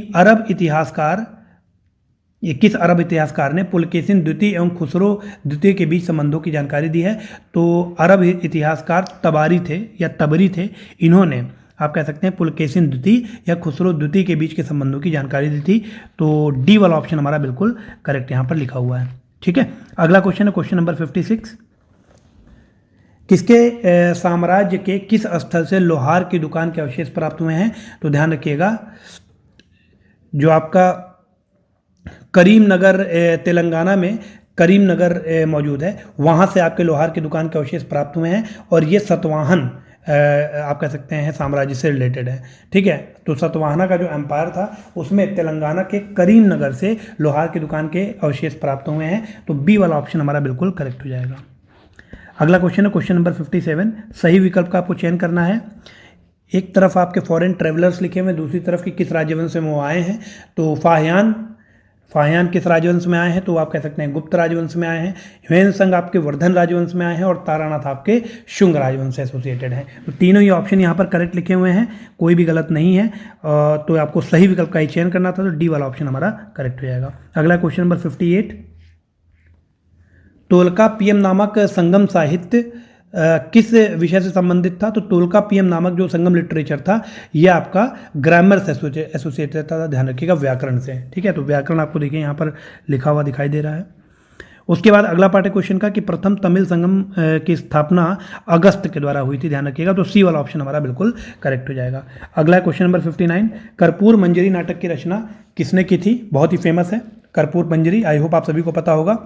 किस अरब इतिहासकार ने पुलकेशिन द्वितीय एवं खुसरो द्वितीय के बीच संबंधों की जानकारी दी है? तो अरब इतिहासकार तबारी थे या तबरी थे, इन्होंने आप कह सकते हैं पुलकेशिन द्वितीय या खुसरो द्वितीय के बीच के संबंधों की जानकारी दी थी। तो डी वाला ऑप्शन हमारा बिल्कुल करेक्ट यहाँ पर लिखा हुआ है। ठीक है, अगला क्वेश्चन है क्वेश्चन नंबर 56। किसके साम्राज्य के किस स्थल से लोहार की दुकान के अवशेष प्राप्त हुए हैं? तो ध्यान रखिएगा, जो आपका करीमनगर तेलंगाना में करीमनगर मौजूद है, वहाँ से आपके लोहार की दुकान के अवशेष प्राप्त हुए हैं और ये सतवाहन आप कह सकते हैं साम्राज्य से रिलेटेड है। ठीक है, तो सतवाहना का जो एम्पायर था उसमें तेलंगाना के करीमनगर से लोहार की दुकान के अवशेष प्राप्त हुए हैं। तो बी वाला ऑप्शन हमारा बिल्कुल करेक्ट हो जाएगा। अगला क्वेश्चन है क्वेश्चन नंबर 57। सही विकल्प का आपको चयन करना है। एक तरफ आपके फॉरेन ट्रेवलर्स लिखे हुए, दूसरी तरफ कि किस राजवंश में वो आए हैं। तो फाहियान किस राजवंश में आए हैं? तो आप कह सकते हैं गुप्त राजवंश में आए हैं। ह्वेनसंग आपके वर्धन राजवंश में आए हैं और तारानाथ आपके शुंग राजवंश से एसोसिएटेड हैं। तो तीनों ही ऑप्शन यहाँ पर करेक्ट लिखे हुए हैं, कोई भी गलत नहीं है। तो आपको सही विकल्प का ही चयन करना था, तो डी वाला ऑप्शन हमारा करेक्ट हो जाएगा। अगला क्वेश्चन नंबर 58। तोलकाप्पियम नामक संगम साहित्य किस विषय से संबंधित था? तो तोलकाप्पियम नामक जो संगम लिटरेचर था ये आपका ग्रामर से एसोसिएटेड था। ध्यान रखिएगा, व्याकरण से। ठीक है, तो व्याकरण आपको देखिए यहाँ पर लिखा हुआ दिखाई दे रहा है। उसके बाद अगला पार्ट है क्वेश्चन का कि प्रथम तमिल संगम की स्थापना अगस्त के द्वारा हुई थी। ध्यान रखिएगा, तो सी वाला ऑप्शन हमारा बिल्कुल करेक्ट हो जाएगा। अगला क्वेश्चन नंबर 59। कर्पूर मंजरी नाटक की रचना किसने की थी? बहुत ही फेमस है कर्पूर मंजरी, आई होप आप सभी को पता होगा।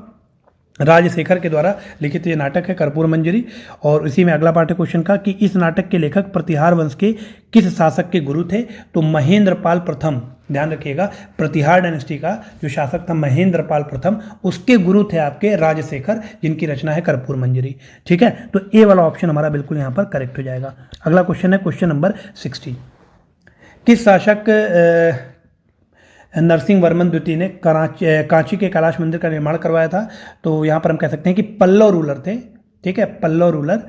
राजशेखर के द्वारा लिखित ये नाटक है कर्पूर मंजरी। और इसी में अगला पार्ट है क्वेश्चन का कि इस नाटक के लेखक प्रतिहार वंश के किस शासक के गुरु थे? तो महेंद्रपाल प्रथम। ध्यान रखिएगा, प्रतिहार डायनेस्टी का जो शासक था महेंद्रपाल प्रथम, उसके गुरु थे आपके राजशेखर, जिनकी रचना है कर्पूर मंजरी। ठीक है, तो ए वाला ऑप्शन हमारा बिल्कुल यहाँ पर करेक्ट हो जाएगा। अगला क्वेश्चन है क्वेश्चन नंबर 60। किस शासक नरसिंह वर्मन द्वितीय ने कांची के कैलाश मंदिर का निर्माण करवाया था? तो यहाँ पर हम कह सकते हैं कि पल्लव रूलर थे। ठीक है, पल्लव रूलर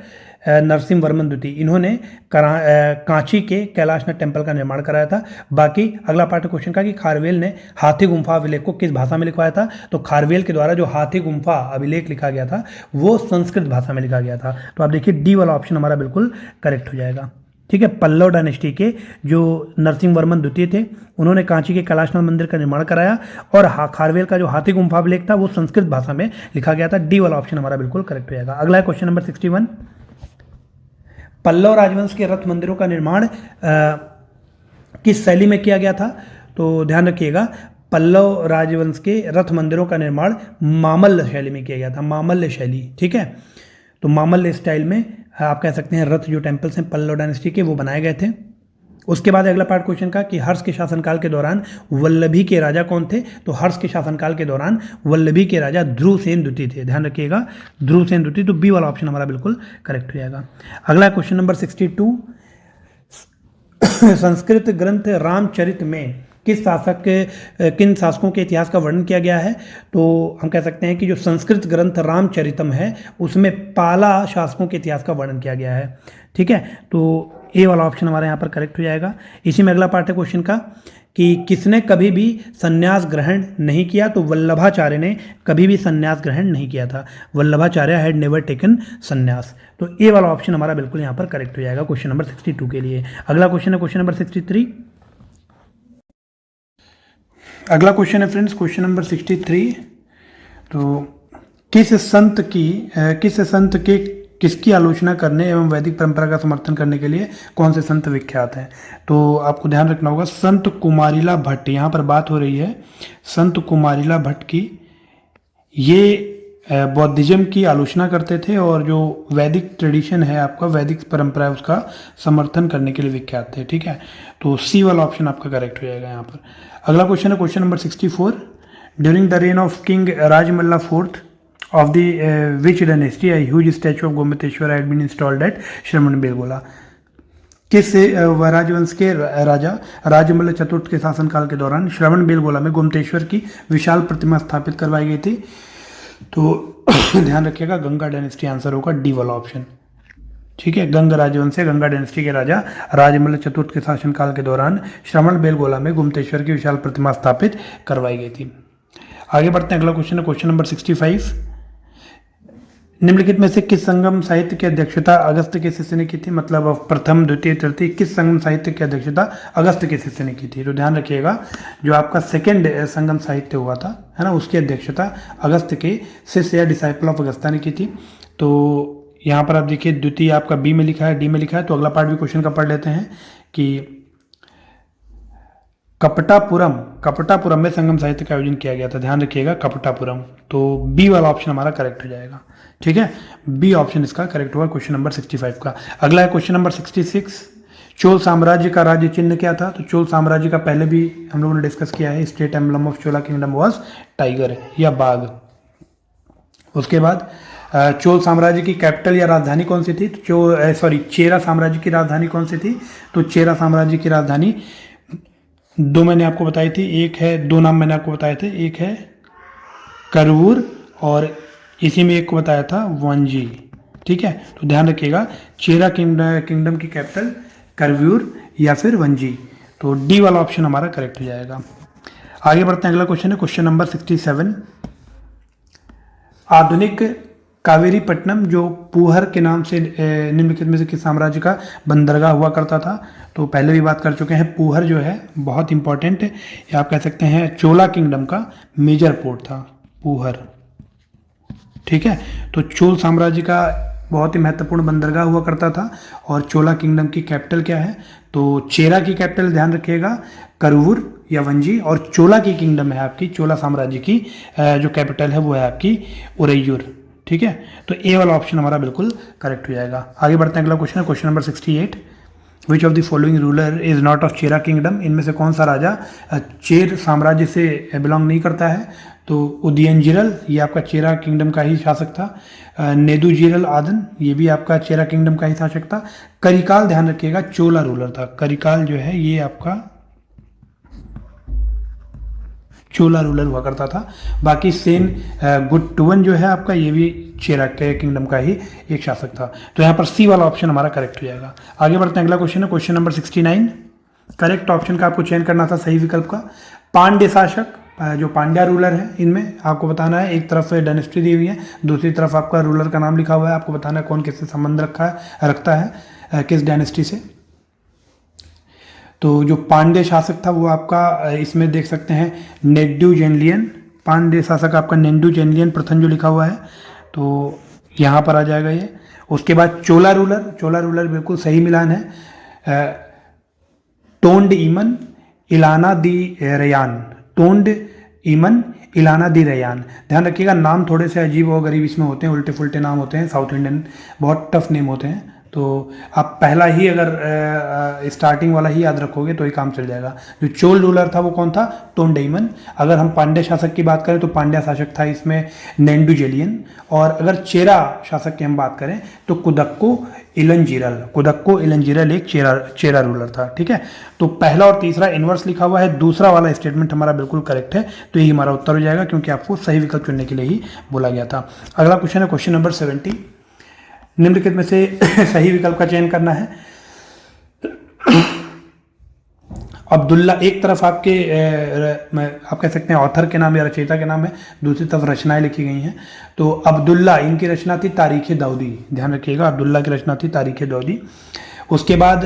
नरसिंह वर्मन द्वितीय, इन्होंने कांची के कैलाशनाथ टेम्पल का निर्माण कराया था। बाकी अगला पार्ट क्वेश्चन का कि खारवेल ने हाथी गुम्फा अभिलेख को किस भाषा में लिखवाया था? तो खारवेल के द्वारा जो हाथी गुम्फा अभिलेख लिखा गया था वो संस्कृत भाषा में लिखा गया था। तो आप देखिए डी वाला ऑप्शन हमारा बिल्कुल करेक्ट हो जाएगा। ठीक है, पल्लव डायनेस्टी के जो नरसिंह वर्मन द्वितीय थे उन्होंने कांची के कैलाशनाथ मंदिर का निर्माण कराया और खारवेल का जो हाथी गुम्फा अभिलेख था वो संस्कृत भाषा में लिखा गया था। डी वाला ऑप्शन हमारा बिल्कुल करेक्ट हो जाएगा। अगला है क्वेश्चन नंबर 61। पल्लव राजवंश के रथ मंदिरों का निर्माण किस शैली में किया गया था? तो ध्यान रखिएगा, पल्लव राजवंश के रथ मंदिरों का निर्माण मामल्य शैली में किया गया था। मामल्य शैली, ठीक है, तो मामल्य स्टाइल में आप कह सकते हैं रथ जो टेम्पल्स हैं पल्लव डायनेस्टी के वो बनाए गए थे। उसके बाद अगला पार्ट क्वेश्चन का कि हर्ष के शासनकाल के दौरान वल्लभी के राजा कौन थे? तो हर्ष के शासनकाल के दौरान वल्लभी के राजा ध्रुवसेन द्वितीय थे। ध्यान रखिएगा, ध्रुवसेन द्वितीय। तो बी वाला ऑप्शन हमारा बिल्कुल करेक्ट हो जाएगा। अगला क्वेश्चन नंबर 62। संस्कृत ग्रंथ रामचरित में किन शासकों के इतिहास का वर्णन किया गया है? तो हम कह सकते हैं कि जो संस्कृत ग्रंथ रामचरितम है उसमें पाला शासकों के इतिहास का वर्णन किया गया है। ठीक है, तो ए वाला ऑप्शन हमारे यहाँ पर करेक्ट हो जाएगा। इसी में अगला पार्ट है क्वेश्चन का कि किसने कभी भी संन्यास ग्रहण नहीं किया? तो वल्लभाचार्य ने कभी भी संन्यास ग्रहण नहीं किया था। वल्लभाचार्य हैड नेवर टेकन संन्यास। तो ए वाला ऑप्शन हमारा बिल्कुल यहाँ पर करेक्ट हो जाएगा क्वेश्चन नंबर 62 के लिए। अगला क्वेश्चन है क्वेश्चन नंबर 63। अगला क्वेश्चन है फ्रेंड्स क्वेश्चन नंबर 63। तो किस संत के किसकी आलोचना करने एवं वैदिक परंपरा का समर्थन करने के लिए कौन से संत विख्यात हैं? तो आपको ध्यान रखना होगा, संत कुमारिला भट्ट, यहाँ पर बात हो रही है संत कुमारिला भट्ट की। ये बौद्धिज्म की आलोचना करते थे और जो वैदिक ट्रेडिशन है आपका, वैदिक परंपरा है, उसका समर्थन करने के लिए विख्यात थे। ठीक है, तो सी वाला ऑप्शन आपका करेक्ट हो जाएगा यहाँ पर। अगला क्वेश्चन है question number 64। During the reign of king Rajamalla IV of the which dynasty a huge statue of Gommateshwara had been installed at Shravanabelagola? किस राजवंश के राजा राजमल्ल चतुर्थ के शासनकाल के दौरान श्रवणबेलगोला में गोमतेश्वर की विशाल प्रतिमा स्थापित करवाई गई थी? तो ध्यान रखिएगा, गंगा डायनेस्टी आंसर होगा, डी वाला ऑप्शन। ठीक है, गंगा राजवंश से गंगा डायनेस्टी के राजा राजमल्ल चतुर्थ के शासनकाल के दौरान श्रवणबेलगोला में गोमतेश्वर की विशाल प्रतिमा स्थापित करवाई गई थी। आगे बढ़ते हैं, अगला क्वेश्चन है क्वेश्चन नंबर 65। निम्नलिखित में से किस संगम साहित्य की अध्यक्षता अगस्त के शिष्य ने की थी? मतलब प्रथम द्वितीय तृतीय किस संगम साहित्य की अध्यक्षता अगस्त के शिष्य ने की थी? तो ध्यान रखिएगा, जो आपका सेकेंड संगम साहित्य हुआ था, है ना, उसकी अध्यक्षता अगस्त के शिष्य या डिसाइपल ऑफ अगस्ता ने की थी। तो यहाँ पर आप देखिए, द्वितीय आपका बी में लिखा है, डी में लिखा है। तो अगला पार्ट भी क्वेश्चन का पढ़ लेते हैं कि कपटापुरम में संगम साहित्य का आयोजन किया गया था। ध्यान रखिएगा, कपटापुरम। तो बी वाला ऑप्शन हमारा करेक्ट हो जाएगा। ठीक है, बी ऑप्शन इसका करेक्ट हुआ क्वेश्चन नंबर 65 का। अगला है क्वेश्चन नंबर 66। चोल साम्राज्य का राज्य चिन्ह क्या था? तो चोल साम्राज्य का पहले भी हम लोगों ने डिस्कस किया है, state emblem of Chola kingdom was tiger या बाघ। उसके बाद चोल साम्राज्य की कैपिटल या राजधानी कौन सी थी? चेरा साम्राज्य की राजधानी कौन सी थी? तो चेरा साम्राज्य की राजधानी दो मैंने आपको बताई थी, एक है, दो नाम मैंने आपको बताए थे, एक है करवूर और इसी में एक को बताया था वंजी। ठीक है, तो ध्यान रखिएगा, चेरा किंगडम की कैपिटल करवूर या फिर वंजी। तो डी वाला ऑप्शन हमारा करेक्ट हो जाएगा। आगे बढ़ते हैं, अगला क्वेश्चन है क्वेश्चन नंबर 67। आधुनिक कावेरीपट्टनम जो पूहर के नाम से निम्नलिखित में से किस साम्राज्य का बंदरगाह हुआ करता था? तो पहले भी बात कर चुके हैं, पूहर जो है बहुत इंपॉर्टेंट है, या आप कह सकते हैं चोला किंगडम का मेजर पोर्ट था पूहर। ठीक है, तो चोल साम्राज्य का बहुत ही महत्वपूर्ण बंदरगाह हुआ करता था। और चोला किंगडम की कैपिटल क्या है? तो चेरा की कैपिटल ध्यान रखिएगा करवूर या वंजी, और चोला की किंगडम है आपकी, चोला साम्राज्य की जो कैपिटल है वो है आपकी उरैयूर। ठीक है, तो ए वाला ऑप्शन हमारा बिल्कुल करेक्ट हो जाएगा। आगे बढ़ते हैं, अगला क्वेश्चन है question number 68। Which of the following ruler is not of Chera kingdom? इनमें से कौन सा राजा चेर साम्राज्य से बिलोंग नहीं करता है? तो उदयनजिरल, ये आपका चेरा किंगडम का ही शासक था। नेदुजिरल आदन, ये भी आपका चेरा किंगडम का ही शासक था। करिकाल, ध्यान रखिएगा, चोला रूलर था। करिकाल जो है ये आपका चोला रूलर हुआ करता था। बाकी सेन गुट्टुवन जो है आपका, ये भी चेरा के किंगडम का ही एक शासक था। तो यहाँ पर सी वाला ऑप्शन हमारा करेक्ट हो जाएगा। आगे बढ़ते हैं, अगला क्वेश्चन है क्वेश्चन नंबर 69। करेक्ट ऑप्शन का आपको चयन करना था सही विकल्प का। पांड्य शासक, जो पांड्या रूलर है, इनमें आपको बताना है, एक तरफ डायनेस्टी दी हुई है, दूसरी तरफ आपका रूलर का नाम लिखा हुआ है, आपको बताना है कौन किससे संबंध रखता है, किस डायनेस्टी से। तो जो पांड्य शासक था वो आपका इसमें देख सकते हैं नेड्यू जेनलियन, पांड्य शासक आपका नेड्यू जेनलियन प्रथम जो लिखा हुआ है, तो यहाँ पर आ जाएगा ये। उसके बाद चोला रूलर बिल्कुल सही मिलान है। टोंड ईमन इलाना दी रयान, टोंड ईमन इलाना दी रयान। ध्यान रखिएगा, नाम थोड़े से अजीब और गरीब इसमें होते हैं, उल्टे फुल्टे नाम होते हैं, साउथ इंडियन बहुत टफ नेम होते हैं। तो आप पहला ही अगर स्टार्टिंग वाला ही याद रखोगे तो ही काम चल जाएगा। जो चोल रूलर था वो कौन था? टोंडईमन। अगर हम पांड्या शासक की बात करें तो पांड्या शासक था इसमें नेंडुजेलियन। और अगर चेरा शासक की हम बात करें तो कुदक्को इलंजीरल एक चेरा रूलर था। ठीक है, तो पहला और तीसरा इनवर्स लिखा हुआ है, दूसरा वाला स्टेटमेंट हमारा बिल्कुल करेक्ट है, तो यही हमारा उत्तर हो जाएगा, क्योंकि आपको सही विकल्प चुनने के लिए ही बोला गया था। अगला क्वेश्चन है क्वेश्चन नंबर 70। निम्नलिखित में से सही विकल्प का चयन करना है। अब्दुल्ला, एक तरफ आपके आप कह सकते हैं ऑथर के नाम या रचयिता के नाम है, दूसरी तरफ रचनाएं लिखी गई हैं। तो अब्दुल्ला, इनकी रचना थी तारीख दाऊदी। ध्यान रखिएगा, अब्दुल्ला की रचना थी तारीख दाऊदी। उसके बाद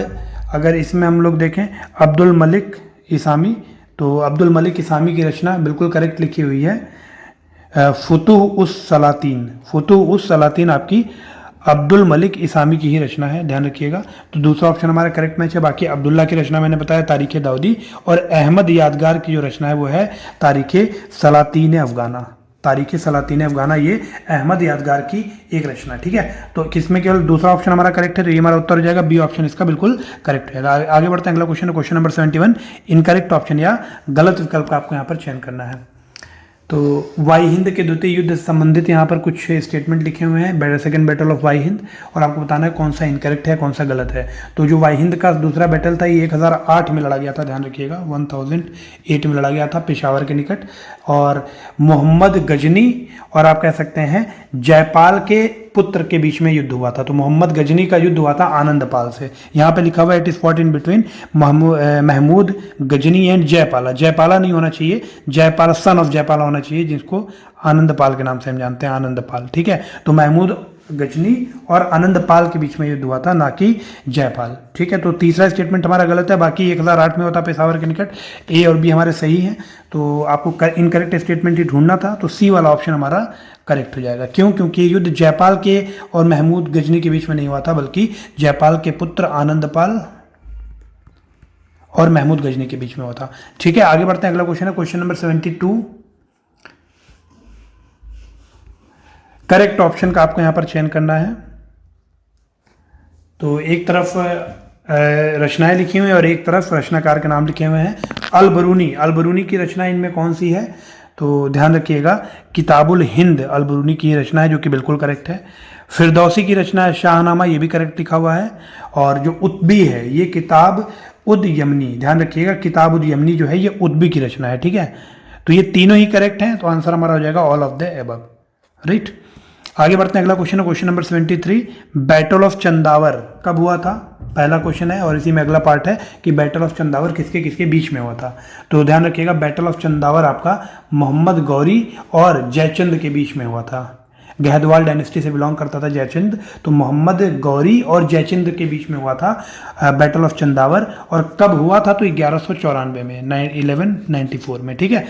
अगर इसमें हम लोग देखें अब्दुल मलिक इसामी, तो अब्दुल मलिक इसामी की रचना बिल्कुल करेक्ट लिखी हुई है, फुतुह उस सलातीन आपकी अब्दुल मलिक इसामी की ही रचना है। ध्यान रखिएगा, तो दूसरा ऑप्शन हमारा करेक्ट मैच है। बाकी अब्दुल्ला की रचना मैंने बताया तारीख दाऊदी, और अहमद यादगार की जो रचना है वो है तारीख सलातीन अफगाना, ये अहमद यादगार की एक रचना। ठीक है, तो किसमें केवल दूसरा ऑप्शन हमारा करेक्ट है, तो ये हमारा उत्तर हो जाएगा, बी ऑप्शन इसका बिल्कुल करेक्ट है। आगे बढ़ते हैं, अगला क्वेश्चन है क्वेश्चन नंबर 71। इनकरेक्ट ऑप्शन या गलत विकल्प का आपको यहाँ पर चयन करना है। तो वाई हिंद के द्वितीय युद्ध से संबंधित यहाँ पर कुछ स्टेटमेंट लिखे हुए हैं, second battle of Waihind, और आपको बताना है कौन सा इनकरेक्ट है, कौन सा गलत है। तो जो वाई हिंद का दूसरा बैटल था ये 1008 में लड़ा गया था। ध्यान रखिएगा, 1008 में लड़ा गया था पेशावर के निकट, और मोहम्मद गजनी और आप कह सकते हैं जयपाल के पुत्र के बीच में युद्ध हुआ था। तो मोहम्मद गजनी का युद्ध हुआ था आनंदपाल से। यहाँ पे लिखा हुआ है it is fought in between Mahmud Ghazni and Jayapala. Jayapala नहीं होना चाहिए, जयपाला सन ऑफ जयपाला होना चाहिए, जिसको आनंदपाल के नाम से हम जानते हैं, आनंदपाल। ठीक है, तो महमूद गजनी और आनंदपाल के बीच में युद्ध हुआ था, ना कि जयपाल। ठीक है, तो तीसरा स्टेटमेंट हमारा गलत है। बाकी 1008 में होता पेशावर के निकट, ए और बी हमारे सही हैं। तो आपको इनकरेक्ट स्टेटमेंट ही ढूंढना था, तो सी वाला ऑप्शन हमारा करेक्ट हो जाएगा। क्यों? क्योंकि युद्ध जयपाल के और महमूद गजनी के बीच में नहीं हुआ था, बल्कि जयपाल के पुत्र आनंदपाल और महमूद गजनी के बीच में हुआ था। ठीक है, आगे बढ़ते हैं। अगला क्वेश्चन है क्वेश्चन नंबर 72। करेक्ट ऑप्शन का आपको यहां पर चयन करना है। तो एक तरफ रचनाएं लिखी हुई हैं और एक तरफ रचनाकार के नाम लिखे हुए हैं। अल बरूनी की रचना इनमें कौन सी है? तो ध्यान रखिएगा, किताबुल हिंद अल बरूनी की रचना है, जो कि बिल्कुल करेक्ट है। फिरदौसी की रचना है शाहनामा, ये भी करेक्ट लिखा हुआ है। और जो उत्बी है, ये किताब उद यमनी, ध्यान रखिएगा, किताब उद यमनी जो है ये उत्बी की रचना है। ठीक है, तो ये तीनों ही करेक्ट हैं, तो आंसर हमारा हो जाएगा all of the above. Right, आगे बढ़ते हैं। अगला क्वेश्चन है question number 73। Battle of Chandawar कब हुआ था? पहला क्वेश्चन है और इसी में अगला पार्ट है कि बैटल ऑफ चंदावर किसके किसके बीच में हुआ था। तो ध्यान रखिएगा, बैटल ऑफ चंदावर आपका मोहम्मद गौरी और जयचंद के बीच में हुआ था। गहदवाल डायनेस्टी से बिलोंग करता था जयचंद, तो मोहम्मद गौरी और जयचंद के बीच में हुआ था बैटल ऑफ चंदावर। और कब हुआ था? तो 1194 में, 1194 में। ठीक है,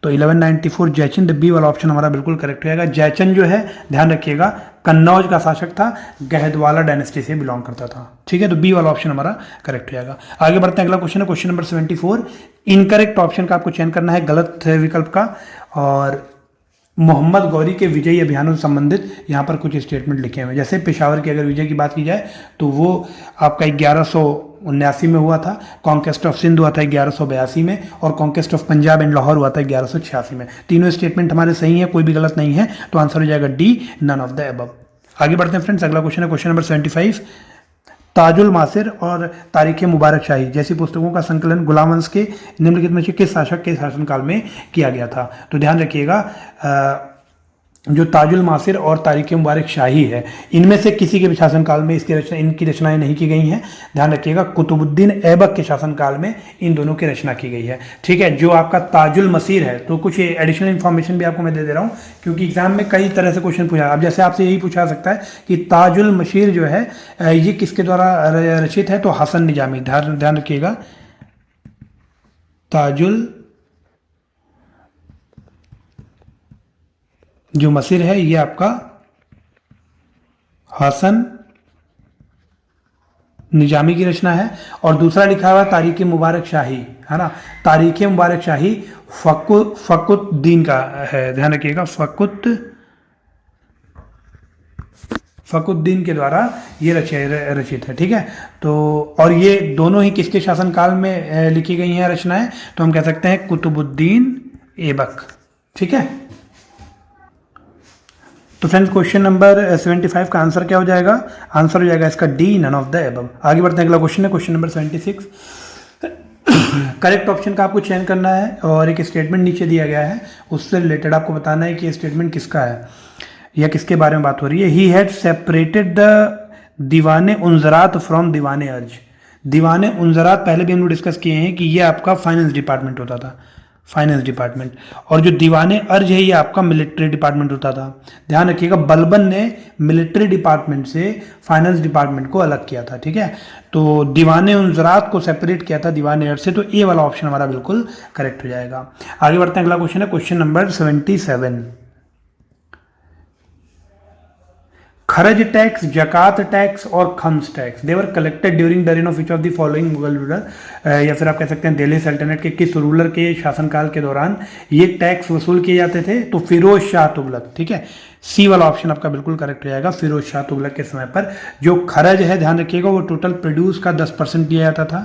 तो 1194 जयचंद, बी वाला ऑप्शन हमारा बिल्कुल करेक्ट हो जाएगा। जयचंद जो है, ध्यान रखिएगा, कन्नौज का शासक था, गहदवाला डायनेस्टी से बिलोंग करता था। ठीक है, तो बी वाला ऑप्शन हमारा करेक्ट हो जाएगा। आगे बढ़ते हैं। अगला क्वेश्चन है क्वेश्चन नंबर 74। इनकरेक्ट ऑप्शन का आपको चयन करना है, गलत विकल्प का। और मोहम्मद गौरी के विजयी अभियानों से संबंधित यहाँ पर कुछ स्टेटमेंट लिखे हुए हैं। जैसे पेशावर की अगर विजय की बात की जाए तो वो आपका 1179 में हुआ था, कॉन्क्वेस्ट ऑफ सिंध हुआ था 1182 में, और conquest of Punjab and Lahore हुआ था 1186 में। तीनों स्टेटमेंट हमारे सही हैं, कोई भी गलत नहीं है, तो आंसर हो जाएगा D, none of the above. आगे बढ़ते हैं फ्रेंड्स। अगला क्वेश्चन है क्वेश्चन नंबर 75। ताजुल मासिर और तारीख मुबारक शाही जैसी पुस्तकों का संकलन गुलाम वंश के निम्नलिखित में से किस शासक के शासनकाल में किया गया था? तो ध्यान रखिएगा, जो ताजुल मासिर और तारीख मुबारक शाही है, इनमें से किसी के भी शासनकाल में इनकी रचनाएं नहीं की गई हैं। ध्यान रखिएगा, कुतुबुद्दीन ऐबक के शासनकाल में इन दोनों की रचना की गई है। ठीक है, जो आपका ताजुल मसीर है, तो कुछ एडिशनल इन्फॉर्मेशन भी आपको मैं दे रहा हूँ, क्योंकि एग्जाम में कई तरह से क्वेश्चन पूछा। अब जैसे आपसे यही पूछा सकता है कि ताजुल मशीर जो है ये किसके द्वारा रचित है? तो हसन निजामी। ध्यान रखिएगा, ताजुल जो मसीर है ये आपका हसन निजामी की रचना है। और दूसरा लिखा हुआ तारीख मुबारक शाही, है ना, तारीख मुबारक शाही फकुद्दीन का है। ध्यान रखिएगा, फकुद्दीन के द्वारा ये रचित है। ठीक है, तो और ये दोनों ही किसके शासनकाल में लिखी गई हैं रचनाएं? तो हम कह सकते हैं कुतुबुद्दीन ऐबक। ठीक है, तो फ्रेंड्स क्वेश्चन नंबर 75 का आंसर क्या हो जाएगा? आंसर हो जाएगा इसका D, none of the above. आगे बढ़ते हैं। अगला क्वेश्चन है क्वेश्चन नंबर 76। करेक्ट ऑप्शन का आपको चयन करना है और एक स्टेटमेंट नीचे दिया गया है, उससे रिलेटेड आपको बताना है कि ये स्टेटमेंट किसका है या किसके बारे में बात हो रही है। ही हैड सेपरेटेड द दीवाने उनजरात फ्रॉम दीवाने अर्ज। दीवाने उनजरात पहले भी हम लोग डिस्कस किए हैं कि ये आपका फाइनेंस डिपार्टमेंट होता था, फाइनेंस डिपार्टमेंट, और जो दीवाने अर्ज है ये आपका मिलिट्री डिपार्टमेंट होता था। ध्यान रखिएगा, बलबन ने मिलिट्री डिपार्टमेंट से फाइनेंस डिपार्टमेंट को अलग किया था। ठीक है, तो दीवाने उनजरात को सेपरेट किया था दीवाने अर्ज से, तो ए वाला ऑप्शन हमारा बिल्कुल करेक्ट हो जाएगा। आगे बढ़ते हैं। अगला क्वेश्चन है question number 77। Kharaj tax, Zakat tax और Khams tax they were collected during the reign of which of the following Mughal ruler, या फिर आप कह सकते हैं दिल्ली सल्तनत के किस रूलर के शासनकाल के दौरान ये टैक्स वसूल किए जाते थे? तो फिरोज शाह तुगलक। ठीक है, सी वाला ऑप्शन आपका बिल्कुल करेक्ट हो जाएगा। फिरोज शाह तुगलक के समय पर जो खरज है, ध्यान रखिएगा, वो टोटल प्रोड्यूस का 10% दिया जाता था।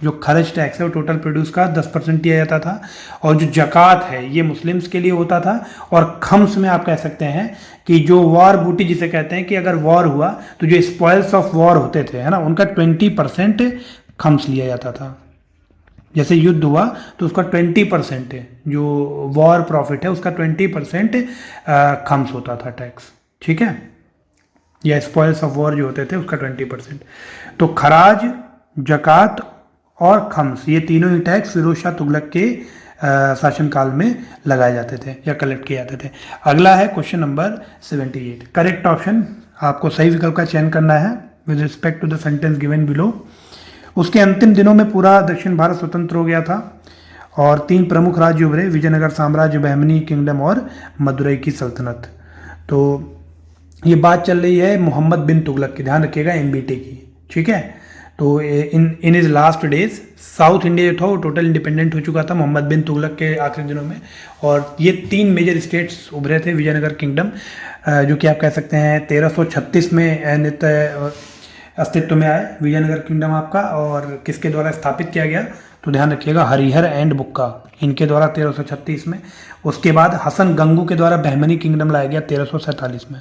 जो खरज टैक्स है वो टोटल प्रोड्यूस का 10% दिया जाता था। और जो जकात है ये मुस्लिम्स के लिए होता था। और खम्स में आप कह सकते हैं कि जो वॉर बूटी जिसे कहते हैं कि अगर वॉर हुआ तो जो स्पॉइल्स ऑफ वॉर होते थे, है ना, उनका 20% खम्स लिया जाता था। जैसे युद्ध हुआ तो उसका 20% है, जो वॉर प्रॉफिट है उसका 20% खम्स होता था टैक्स। ठीक है, या स्पॉयल्स ऑफ वॉर जो होते थे उसका 20%। तो खराज, जकात और खम्स, ये तीनों ही टैक्स फिरोज शाह तुगलक के शासनकाल में लगाए जाते थे या कलेक्ट किए जाते थे। अगला है क्वेश्चन नंबर 78। करेक्ट ऑप्शन, आपको सही विकल्प का चयन करना है with respect to the sentence given below. उसके अंतिम दिनों में पूरा दक्षिण भारत स्वतंत्र हो गया था और 3 प्रमुख राज्य उभरे, विजयनगर साम्राज्य, बहमनी किंगडम और मदुरई की सल्तनत। तो ये बात चल रही है मोहम्मद बिन तुगलक की, ध्यान रखिएगा, MBT की, ठीक है। तो in is last days South India जो था वो टोटल इंडिपेंडेंट हो चुका था मोहम्मद बिन तुगलक के आखिरी दिनों में, और ये 3 मेजर स्टेट्स उभरे थे। विजयनगर किंगडम जो कि आप कह सकते हैं 1336 में अस्तित्व में आए विजयनगर किंगडम आपका, और किसके द्वारा स्थापित किया गया, तो ध्यान रखिएगा हरिहर एंड बुक्का, इनके द्वारा 1336 में। उसके बाद हसन गंगू के द्वारा बहमनी किंगडम लाया गया 1347 में,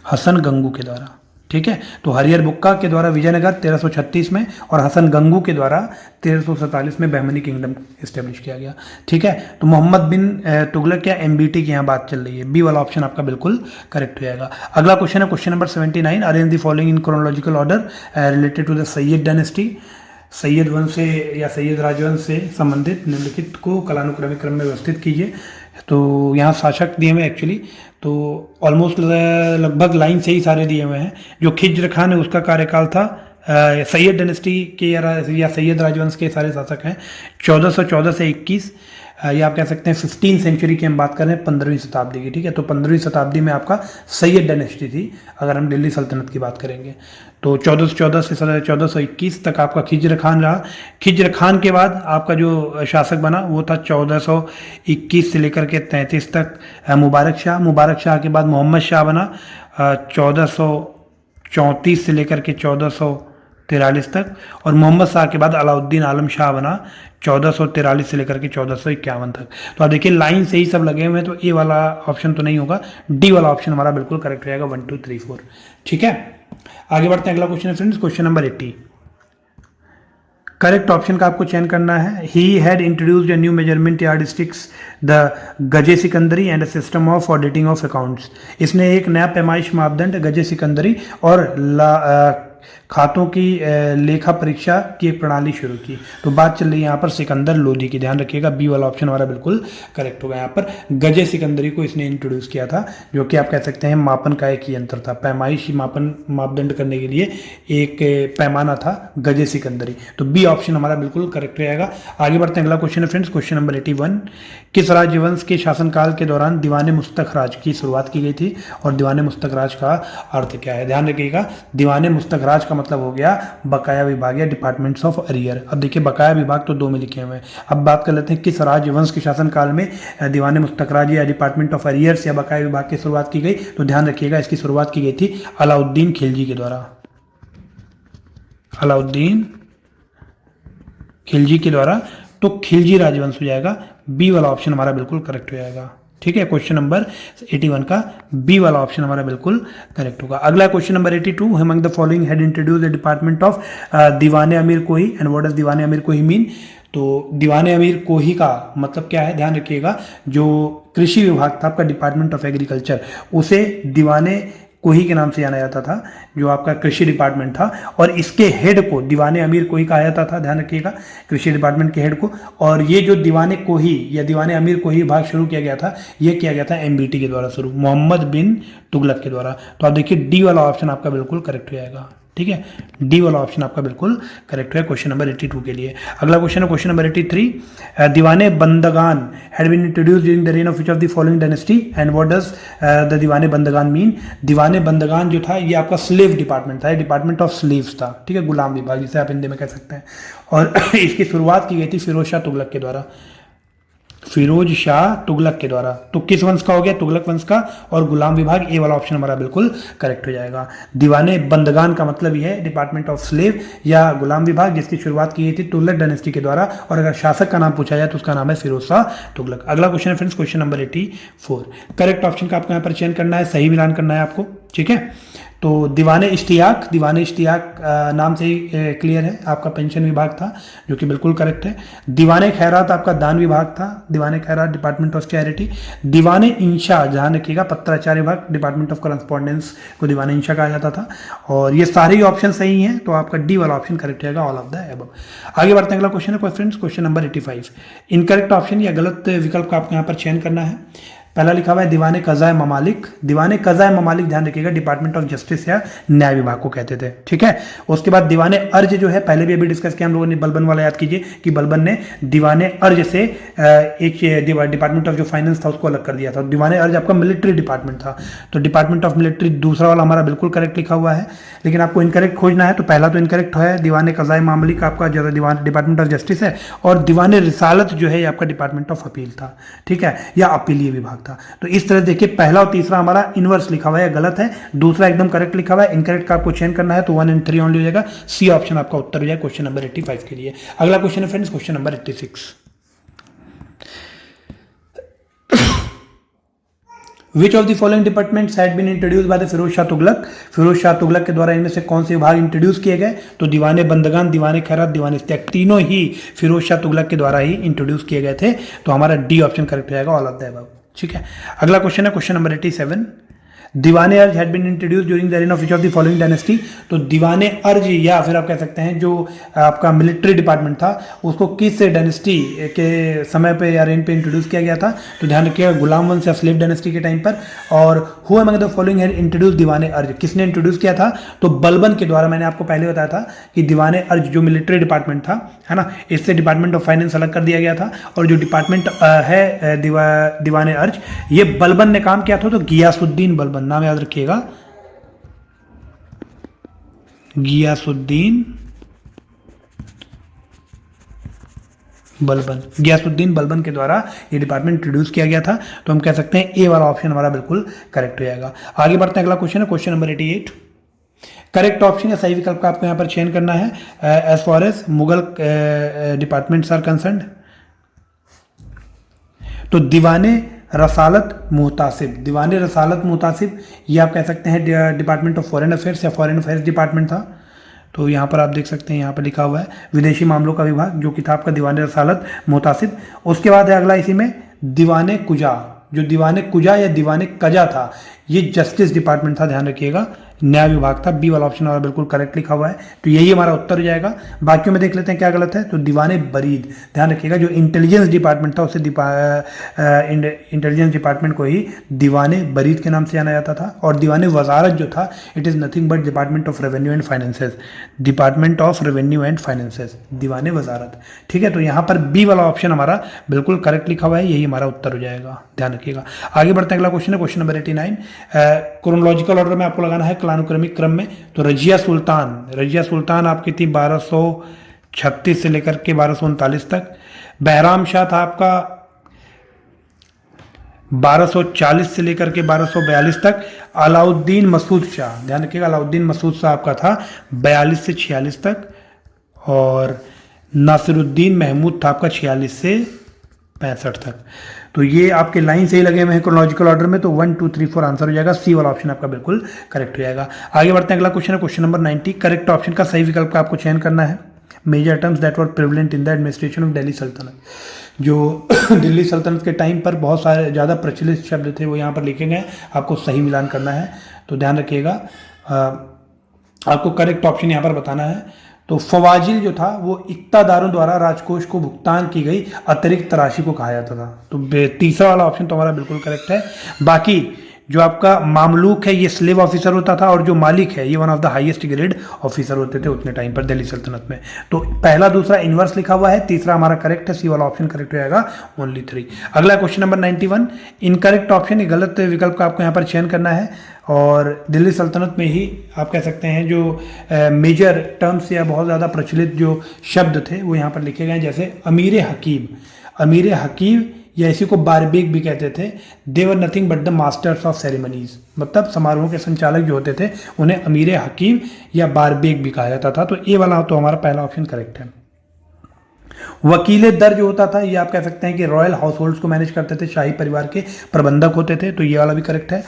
हसन गंगू के द्वारा, ठीक है। तो हरिहर बुक्का के द्वारा विजयनगर 1336 में और हसन गंगू के द्वारा 1347 में बहमनी किंगडम इस्टेब्लिश किया गया, ठीक है। तो मोहम्मद बिन तुगलक या MBT की यहाँ बात चल रही है, बी वाला ऑप्शन आपका बिल्कुल करेक्ट हो जाएगा। अगला क्वेश्चन है question number 79। Arrange the following in chronological order related to the Sayyid dynasty. Sayyid वंश से या सैयद राजवंश से संबंधित निम्नलिखित को कालानुक्रमिक क्रम में व्यवस्थित कीजिए। तो यहाँ शासक दिए हुए एक्चुअली, तो ऑलमोस्ट लगभग लाइन से ही सारे दिए हुए हैं। जो खिज्र खान है उसका कार्यकाल था सैयद डायनेस्टी के या सैयद राजवंश के सारे शासक हैं 1414 से 21, या आप कह सकते हैं 15 सेंचुरी की हम बात कर रहे हैं, 15वीं शताब्दी की, ठीक है। तो 15वीं शताब्दी में आपका सैयद डायनेस्टी थी अगर हम दिल्ली सल्तनत की बात करेंगे। तो 1414 से 1421 तक आपका खिज्र खान रहा। खिज्र खान के बाद आपका जो शासक बना वो था 1421 से लेकर के 33 तक मुबारक शाह। मुबारक शाह के बाद मोहम्मद शाह बना 1434 से लेकर के 1443 तक, और मोहम्मद शाह के बाद अलाउद्दीन आलम शाह बना 1443 से लेकर के 1451 तक। तो आप देखिए लाइन से ही सब लगे हुए हैं, तो ए वाला ऑप्शन तो नहीं होगा, डी वाला ऑप्शन हमारा बिल्कुल करेक्ट हो जाएगा 1 2 3 4, ठीक है। आगे बढ़ते हैं, अगला क्वेश्चन है friends question number 80। Correct option का आपको चयन करना है। He had introduced a new measurement yardsticks the Gaze Sikandari and a system of auditing of accounts. इसने एक नया पैमाइश मापदंड गजे सिकंदरी और खातों की लेखा परीक्षा की एक प्रणाली शुरू की। तो बात चल रही है यहाँ पर सिकंदर लोदी की, ध्यान रखिएगा, बी वाला ऑप्शन हमारा बिल्कुल करेक्ट होगा। यहाँ पर गजे सिकंदरी को इसने इंट्रोड्यूस किया था, जो कि आप कह सकते हैं मापन का एक यंत्र था, पैमाइश मापदंड करने के लिए एक पैमाना था गजे सिकंदरी। तो बी ऑप्शन हमारा बिल्कुल करेक्ट हो जाएगा। आगे बढ़ते हैं, अगला क्वेश्चन है फ्रेंड्स क्वेश्चन नंबर 81। किस राजवंश के शासनकाल के दौरान दीवाने मुस्तक राज की शुरुआत की गई थी, और दीवाने मुस्तक राज का अर्थ क्या है? ध्यान रखिएगा, दीवाने मुस्तक राज का मतलब हो गया बकाया विभाग या डिपार्टमेंट्स ऑफ अरियर। अब देखिए बकाया विभाग तो 2 में लिखे हुए हैं। अब बात कर लेते हैं किस राजवंश के शासनकाल में दीवाने मुस्तक राज या डिपार्टमेंट ऑफ अरियर्स या बकाया विभाग की शुरुआत की गई। तो ध्यान रखिएगा इसकी शुरुआत की गई थी अलाउद्दीन खिलजी के द्वारा, अलाउद्दीन खिलजी के द्वारा। तो खिलजी राजवंश हो जाएगा, बी वाला ऑप्शन हमारा बिल्कुल करेक्ट हो जाएगा, ठीक है। क्वेश्चन नंबर 81 का बी वाला ऑप्शन हमारा बिल्कुल करेक्ट होगा। अगला question number 82। Among the following had introduce the department of दीवाने अमीर कोही एंड व्हाट डज दीवाने अमीर कोही मीन। तो दीवाने अमीर कोही का मतलब क्या है? ध्यान रखिएगा, जो कृषि विभाग था आपका डिपार्टमेंट ऑफ एग्रीकल्चर, उसे दीवाने कोही के नाम से जाना जाता था, जो आपका कृषि डिपार्टमेंट था, और इसके हेड को दीवाने अमीर कोही कहा जाता था। ध्यान रखिएगा, कृषि डिपार्टमेंट के हेड को। और ये जो दीवाने कोही या दीवाने अमीर कोही विभाग शुरू किया गया था, ये किया गया था MBT के द्वारा शुरू, मोहम्मद बिन तुगलक के द्वारा। तो आप देखिए डी वाला ऑप्शन आपका बिल्कुल करेक्ट हो जाएगा, ठीक है। डी वाला ऑप्शन आपका बिल्कुल करेक्ट है क्वेश्चन नंबर 82 के लिए। अगला क्वेश्चन है question number 83। Diwane Bandagan had been introduced during the reign of which of the following dynasty and what does the Diwane Bandagan mean. Diwane Bandagan जो था ये आपका स्लेव डिपार्टमेंट था, डिपार्टमेंट ऑफ स्लेव्स था, ठीक है, गुलाम विभाग जिसे आप हिंदी में कह सकते हैं। और इसकी शुरुआत की गई थी फिरोज शाह तुगलक के द्वारा, फिरोज शाह तुगलक के द्वारा। तो किस वंश का हो गया? तुगलक वंश का। और गुलाम विभाग, ए वाला ऑप्शन हमारा बिल्कुल करेक्ट हो जाएगा। दीवाने बंदगान का मतलब यह है डिपार्टमेंट ऑफ स्लेव या गुलाम विभाग, जिसकी शुरुआत की गई थी तुगलक डायनेस्टी के द्वारा। और अगर शासक का नाम पूछा जाए तो उसका नाम है फिरोज शाह तुगलक। अगला क्वेश्चन है friends question number 84। Correct option का आपको यहाँ पर चयन करना है, सही मिलान करना है आपको। ठीक है। तो दीवाने इश्तियाक नाम से ही क्लियर है, आपका पेंशन विभाग था, जो कि बिल्कुल करेक्ट है। दीवाने खैरात आपका दान विभाग था, दीवाने खैरात डिपार्टमेंट ऑफ चैरिटी। दीवाने इंशा, ध्यान रखिएगा, पत्राचार विभाग डिपार्टमेंट ऑफ करस्पॉन्डेंस को दीवाने इंशा कहा जाता था। और ये सारे ही ऑप्शन सही हैं, तो आपका डी वाला ऑप्शन करेक्ट रहेगा, ऑल ऑफ द एबव। आगे बढ़ते हैं, अगला क्वेश्चन है friends, question number 85। Incorrect option या गलत विकल्प का आपको यहाँ पर चयन करना है। पहला लिखा हुआ है दीवाने कज़ाए ममालिक। दीवाने कज़ाए ममालिक, ध्यान रखिएगा, डिपार्टमेंट ऑफ जस्टिस या न्याय विभाग को कहते थे, ठीक है। उसके बाद दीवाने अर्ज जो है, पहले भी अभी डिस्कस किया हम लोगों ने, बलबन वाला याद कीजिए कि बलबन ने दीवाने अर्ज से एक डिपार्टमेंट ऑफ जो फाइनेंस था उसको अलग कर दिया था। दीवाने अर्ज आपका मिलिट्री डिपार्टमेंट था, तो डिपार्टमेंट ऑफ मिलिट्री दूसरा वाला हमारा बिल्कुल करेक्ट लिखा हुआ है। लेकिन आपको इनकरेक्ट खोजना है, तो पहला तो इनकरेक्ट है, दीवाने कज़ाए ममालिक आपका दीवान डिपार्टमेंट ऑफ जस्टिस है, और दीवाने रिसालत जो है आपका डिपार्टमेंट ऑफ अपील था, ठीक है, या अपीलीय विभाग था। तो इस तरह देखिए, पहला और तीसरा हमारा इनवर्स लिखा हुआ है, गलत है, दूसरा एकदम करेक्ट लिखा हुआ है। इनकरेक्ट का आपको चयन करना है, तो 1 और 3 ओनली हो जाएगा, सी ऑप्शन आपका उत्तर हो जाएगा क्वेश्चन नंबर 85 के लिए। अगला क्वेश्चन है friends, question number 86। Which of the following departments had been introduced by the Firoz Shah Tughlaq? Firoz Shah Tughlaq के द्वारा इनमें से कौन से विभाग इंट्रोड्यूस किए गए? तो दीवाने बंदगान, दीवाने खैरात, दीवाने इश्तियाक, तीनों ही फिरोज शाह तुगलक के द्वारा ही इंट्रोड्यूस किए गए थे। तो हमारा डी ऑप्शन करेक्ट हो जाएगा, ऑल ऑफ द अबव, ठीक है। अगला क्वेश्चन है question number 87। Diwane Arz had been introduce during the reign of which of the following dynasty? तो दीवाने अर्ज, या फिर आप कह सकते हैं जो आपका मिलिट्री डिपार्टमेंट था, उसको किस डायनेस्टी के समय पे या रेन पे इंट्रोड्यूस किया गया था? तो ध्यान रखिएगा, गुलाम वंश या स्लेव डायनेस्टी के टाइम पर। और who among the following had introduce दीवाने अर्ज? किसने इंट्रोड्यूस किया था? तो बलबन के द्वारा। मैंने आपको पहले बताया था कि दीवाने अर्ज जो मिलिट्री डिपार्टमेंट था, है ना, इससे डिपार्टमेंट ऑफ फाइनेंस अलग कर दिया गया था। और जो डिपार्टमेंट है दीवाने अर्ज, ये बलबन ने काम किया था, तो गियासुद्दीन बलबन, नाम याद रखिएगा, गियासुद्दीन बलबन के द्वारा ये डिपार्टमेंट इंट्रोड्यूस किया गया था। तो हम कह सकते हैं ए वाला ऑप्शन हमारा बिल्कुल करेक्ट हो जाएगा। आगे बढ़ते हैं, अगला क्वेश्चन है क्वेश्चन नंबर 88। करेक्ट ऑप्शन या सही विकल्प का आपको यहाँ पर चयन करना है। As far as Mughal departments are concerned, तो दीवाने रसालत मुहतासिब, ये आप कह सकते हैं डिपार्टमेंट ऑफ फॉरेन अफेयर्स या फॉरेन अफेयर्स डिपार्टमेंट था। तो यहाँ पर आप देख सकते हैं, यहाँ पर लिखा हुआ है विदेशी मामलों का विभाग, जो कि था आपका दीवाने रसालत मुहतासिब। उसके बाद है अगला इसी में दीवाने कुजा, जो दीवाने कुजा या दीवाने कजा था, ये जस्टिस डिपार्टमेंट था, ध्यान रखिएगा, न्याय विभाग था। बी वाला ऑप्शन हमारा बिल्कुल करेक्ट लिखा हुआ है, तो यही हमारा उत्तर हो जाएगा। बाकियों में देख लेते हैं क्या गलत है। तो दीवाने बरीद, ध्यान रखिएगा, जो इंटेलिजेंस डिपार्टमेंट था उसे इंटेलिजेंस डिपार्टमेंट को ही दीवाने बरीद के नाम से जाना जाता था। और दीवाने वजारत जो था, it is nothing but department of revenue and finances, दीवाने वजारत, ठीक है। तो यहाँ पर बी वाला ऑप्शन हमारा बिल्कुल करेक्ट लिखा हुआ है, यही हमारा उत्तर हो जाएगा, ध्यान रखिएगा। आगे बढ़ते हैं, अगला क्वेश्चन है क्वेश्चन नंबर 89। क्रोनोलॉजिकल ऑर्डर में आपको लगाना है, कालानुक्रमिक क्रम में। तो रजिया सुल्तान आपकी थी 1236 से लेकर के 1239 तक। बहराम शाह था आपका 1240 से लेकर के 1242 तक। अलाउद्दीन मसूद शाह, ध्यान रखिएगा, अलाउद्दीन मसूद शाह आपका था 42 से 46 तक। और नासिरुद्दीन महमूद था आपका 46 से 65 तक। तो ये आपके लाइन से ही लगे हुए हैं क्रोनोलॉजिकल ऑर्डर में, तो 1 2 3 4 आंसर हो जाएगा, सी वाला ऑप्शन आपका बिल्कुल करेक्ट हो जाएगा। आगे बढ़ते हैं, अगला क्वेश्चन है क्वेश्चन नंबर 90। करेक्ट ऑप्शन का सही विकल्प का आपको चयन करना है। Major terms that were prevalent in the administration of Delhi Sultanat, जो दिल्ली सल्तनत के टाइम पर बहुत सारे ज़्यादा प्रचलित शब्द थे, वो यहाँ पर लिखे गए, आपको सही मिलान करना है। तो ध्यान रखिएगा, आपको करेक्ट ऑप्शन यहाँ पर बताना है। तो फवाजिल जो था वो इक्तादारों द्वारा राजकोष को भुगतान की गई अतिरिक्त राशि को कहा जाता था। तो तीसरा वाला ऑप्शन तो हमारा बिल्कुल करेक्ट है। बाकी जो आपका मामलूक है ये स्लेव ऑफिसर होता था, और जो मालिक है ये one of the highest grade officer होते थे उतने टाइम पर दिल्ली सल्तनत में। तो पहला दूसरा इनवर्स लिखा हुआ है, तीसरा हमारा करेक्ट है, सी वाला ऑप्शन करेक्ट हो जाएगा, ओनली 3। अगला क्वेश्चन नंबर 91। इनकरेक्ट ऑप्शन, गलत विकल्प का आपको यहाँ पर चयन करना है। और दिल्ली सल्तनत में ही आप कह सकते हैं जो मेजर टर्म्स या बहुत ज़्यादा प्रचलित जो शब्द थे वो यहाँ पर लिखे गए हैं, जैसे अमीर हकीम या इसी को बारबेग भी कहते थे। They were nothing but the masters of ceremonies, मतलब समारोह के संचालक जो होते थे उन्हें अमीर हकीम या बारबेग भी कहा जाता था। तो ए वाला तो हमारा पहला ऑप्शन करेक्ट है। वकील दर जो होता था, ये आप कह सकते हैं कि रॉयल हाउस होल्ड्स को मैनेज करते थे, शाही परिवार के प्रबंधक होते थे, तो ये वाला भी करेक्ट है।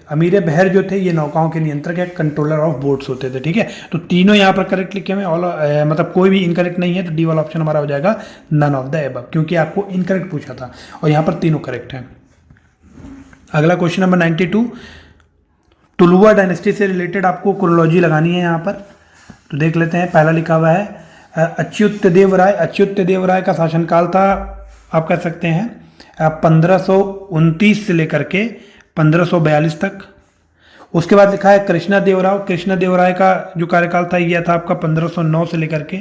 अमीर बहर जो थे ये नौकाओं के नियंत्रक या कंट्रोलर ऑफ बोट्स होते थे, ठीक है। तो तीनों यहाँ पर करेक्ट लिखे हुए हैं, मतलब कोई भी इनकरेक्ट नहीं है, तो डी वाला ऑप्शन हमारा हो जाएगा नन ऑफ द एबव, क्योंकि आपको इनकरेक्ट पूछा था और यहाँ पर तीनों करेक्ट हैं। अगला क्वेश्चन नंबर 92, तुलुवा डायनेस्टी से रिलेटेड आपको क्रोनोलॉजी लगानी है यहाँ पर, तो देख लेते हैं। पहला लिखा हुआ है अच्युतदेव राय। अच्युतदेव राय का शासनकाल था, आप कह सकते हैं 1529 से लेकर के 1542 तक। उसके बाद लिखा है कृष्णदेव राव। कृष्णदेव राय का जो कार्यकाल था यह था आपका 1509 से लेकर के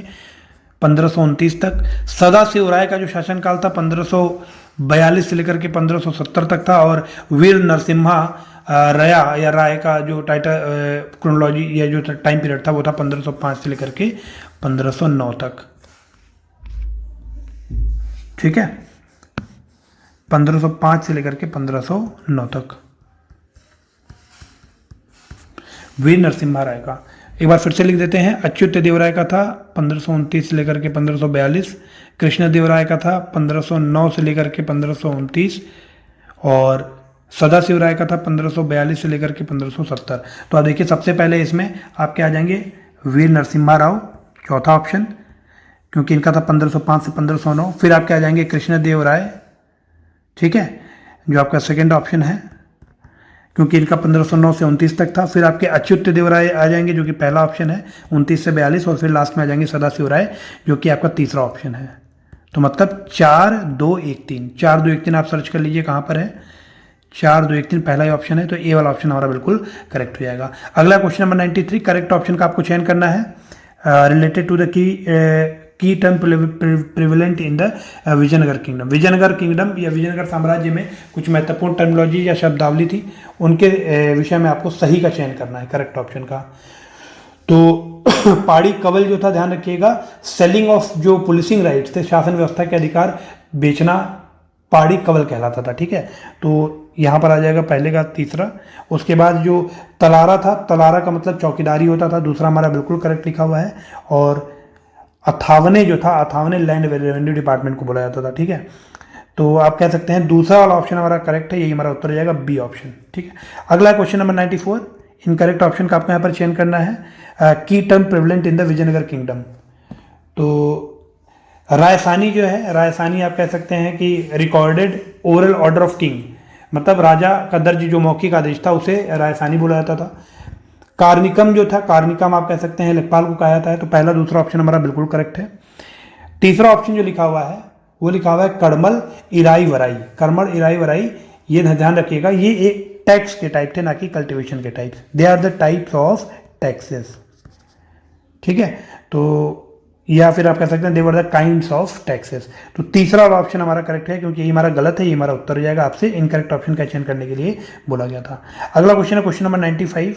1529 तक। सदाशिव राय का जो शासनकाल था 1542 से लेकर के 1570 तक था। और वीर नरसिम्हा रया या राय का जो टाइटल क्रोनोलॉजी या जो टाइम पीरियड था वो था 1505 से लेकर के 1509 तक, ठीक है। 1505 से लेकर के 1509 तक वीर नरसिम्हा राय का। एक बार फिर से लिख देते हैं। अच्युतदेव राय का था 1529 से लेकर के 1542, कृष्णदेव राय का था 1509 से लेकर के 1529 और सदाशिव राय का था 1542 से लेकर के 1570। तो आप देखिए सबसे पहले इसमें आपके आ जाएंगे वीर नरसिम्हा राव, चौथा ऑप्शन, क्योंकि इनका था 1505 से 1509। फिर आपके आ जाएंगे कृष्णदेव राय, ठीक है, जो आपका सेकेंड ऑप्शन है, क्योंकि इनका 1509 से 29 तक था। फिर आपके अच्युतदेव राय आ जाएंगे जो कि पहला ऑप्शन है 29 से 42। और फिर लास्ट में आ जाएंगे सदाशिव राय जो कि आपका तीसरा ऑप्शन है। तो मतलब 4 2 1 3, 4 2 1 3 आप सर्च कर लीजिए कहाँ पर है। 4 2 1 3 पहला ही ऑप्शन है, तो ए वाला ऑप्शन हमारा बिल्कुल करेक्ट हो जाएगा। अगला क्वेश्चन नंबर 93, करेक्ट ऑप्शन का आपको चयन करना है related to the key term prevalent in the Vijayanagar kingdom. Vijayanagar kingdom या विजयनगर साम्राज्य में कुछ महत्वपूर्ण टर्मिनोलॉजी या शब्दावली थी, उनके विषय में आपको सही का चयन करना है करेक्ट ऑप्शन का। तो पाड़ी कवल जो था, ध्यान रखिएगा, सेलिंग ऑफ जो पुलिसिंग राइट्स थे, शासन व्यवस्था के अधिकार बेचना, पाड़ी कवल कहलाता था, ठीक है। तो यहाँ पर आ जाएगा पहले का तीसरा। उसके बाद जो तलारा था, तलारा का मतलब चौकीदारी होता था, दूसरा हमारा बिल्कुल करेक्ट लिखा हुआ है। और अथावने जो था, अथावने लैंड रेवेन्यू डिपार्टमेंट को बोला जाता था, ठीक है। तो आप कह सकते हैं दूसरा वाला ऑप्शन हमारा करेक्ट है, यही हमारा उत्तर हो जाएगा बी ऑप्शन, ठीक है। अगला क्वेश्चन नंबर 94, इनकरेक्ट ऑप्शन का आपको यहाँ पर चयन करना है key term prevalent in the Vijayanagar kingdom. तो रायसानी जो है, रायसानी आप कह सकते हैं कि recorded oral order of king, मतलब राजा का दर्ज जो मौखिक आदेश था उसे रायसानी बोला जाता था। कार्निकम जो था, कार्निकम आप कह सकते हैं लेखपाल को कहा जाता है। तो पहला दूसरा ऑप्शन हमारा बिल्कुल करेक्ट है। तीसरा ऑप्शन जो लिखा हुआ है वो लिखा हुआ है कड़मल इराई वराई। कड़मल इराई वराई, ये ध्यान रखिएगा, ये एक टैक्स के टाइप थे, ना कि कल्टीवेशन के types. They are the types of taxes, ठीक है। तो या फिर आप कह सकते हैं they were the kinds of taxes. तो तीसरा वाला ऑप्शन हमारा करेक्ट है, क्योंकि ये हमारा गलत है, ये हमारा उत्तर हो जाएगा। आपसे इनकरेक्ट ऑप्शन का चयन करने के लिए बोला गया था। अगला क्वेश्चन है क्वेश्चन नंबर 95।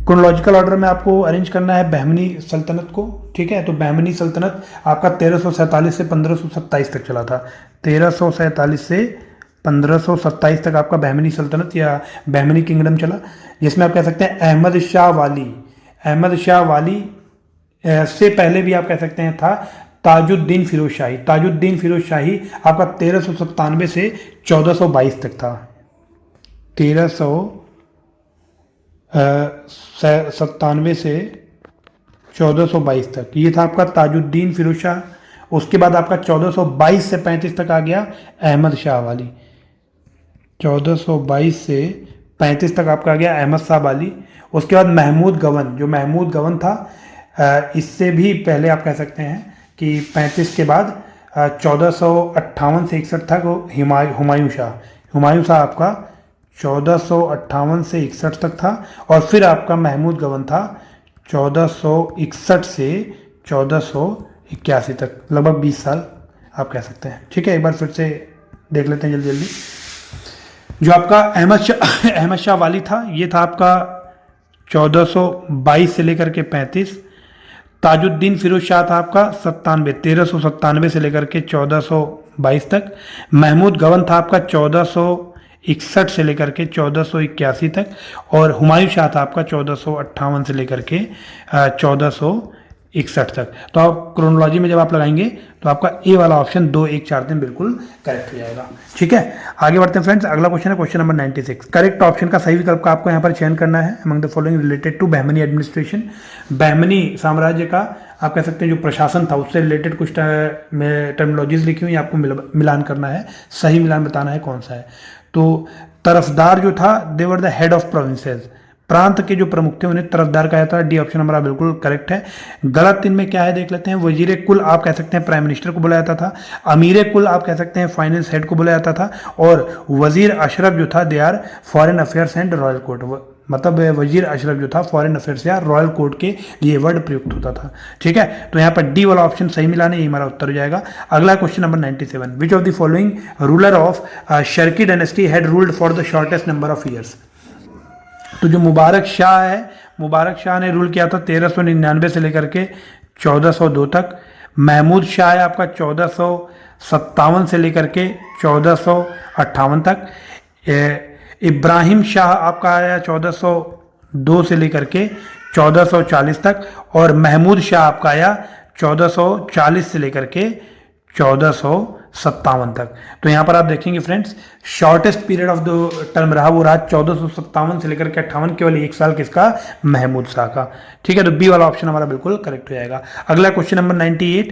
क्रोनोलॉजिकल ऑर्डर में आपको अरेंज करना है बहमनी सल्तनत को, ठीक है। तो बहमनी सल्तनत आपका 1347 से 1527 तक चला था। 1347 से 1527 तक आपका बहमनी सल्तनत या बहमनी किंगडम चला, जिसमें आप कह सकते हैं अहमद शाह वाली। अहमद शाह वाली से पहले भी आप कह सकते हैं था ताजुद्दीन फिरोज शाही। ताजुद्दीन फिरोज शाही आपका 1397 से 1422 तक था। 1397 से 1422 तक ये था आपका ताजुद्दीन फिरोज शाह। उसके बाद आपका 1422 से 35 तक आ गया अहमद शाह वाली। 1422 से 35 तक आपका आ गया अहमद शाह वाली। उसके बाद महमूद गवन, जो महमूद गवन था इससे भी पहले आप कह सकते हैं कि 35 के बाद 1458 से 61 तक हुमायूं शाह। हुमायूं शाह आपका 1458 से 61 तक था। और फिर आपका महमूद गवन था 1461 से 1481 तक, लगभग 20 साल आप कह सकते हैं, ठीक है। एक बार फिर से देख लेते हैं जल्दी जल्दी। जो आपका अहमद शाह वाली था, ये था आपका 1422 से लेकर के 35। ताजुद्दीन फिरोज शाह था आपका 1397 से लेकर के 1422 तक। महमूद गवन था आपका 1461 से लेकर के 1481 तक। और हुमायूं शाह था आपका 1458 से लेकर के 1481 61 तक। तो आप क्रोनोलॉजी में जब आप लगाएंगे तो आपका ए वाला ऑप्शन 2 1 4 3 बिल्कुल करेक्ट हो जाएगा। ठीक है, आगे बढ़ते हैं फ्रेंड्स। अगला क्वेश्चन है क्वेश्चन नंबर 96। करेक्ट ऑप्शन का सही विकल्प का आपको यहाँ पर चयन करना है। Among the following related to Bahmani administration, Bahmani साम्राज्य का आप कह सकते हैं जो प्रशासन था उससे रिलेटेड कुछ टर्मिनोलॉजीज लिखी हुई, आपको मिलान करना है, सही मिलान बताना है कौन सा है। तो तरफदार जो था देवर द हेड ऑफ प्रोविंसेस, प्रांत के जो प्रमुख थे उन्हें तरफदार कहा जाता है। डी ऑप्शन हमारा बिल्कुल करेक्ट है। गलत इनमें क्या है देख लेते हैं। वजीर कुल आप कह सकते हैं प्राइम मिनिस्टर को बुलाया जाता था, अमीर कुल आप कह सकते हैं फाइनेंस हेड को बुलाया जाता था, और वजीर अशरफ जो था they are foreign affairs and royal court, मतलब वजीर अशरफ जो था फॉरेन अफेयर्स या रॉयल कोर्ट के लिए वर्ड प्रयुक्त होता था। ठीक है, तो यहाँ पर डी वाला ऑप्शन सही मिलाना, ये हमारा उत्तर हो जाएगा। अगला question number 97। Which of the following ruler of Sharki dynasty had ruled for the shortest number of years. तो जो मुबारक शाह है, मुबारक शाह ने रूल किया था 1399 से लेकर के 1402 तक। महमूद शाह है आपका 1457 से लेकर के 1458 तक। इब्राहिम शाह आपका आया 1402 से लेकर के 1440 तक, और महमूद शाह आपका आया 1440 से लेकर के 1457 तक। तो यहाँ पर आप देखेंगे friends, shortest period of the term रहा वो रहा 1457 से लेकर के 58, केवल 1 साल किसका, महमूद शाह का। ठीक है, तो बी वाला ऑप्शन हमारा बिल्कुल करेक्ट हो जाएगा। अगला क्वेश्चन नंबर 98।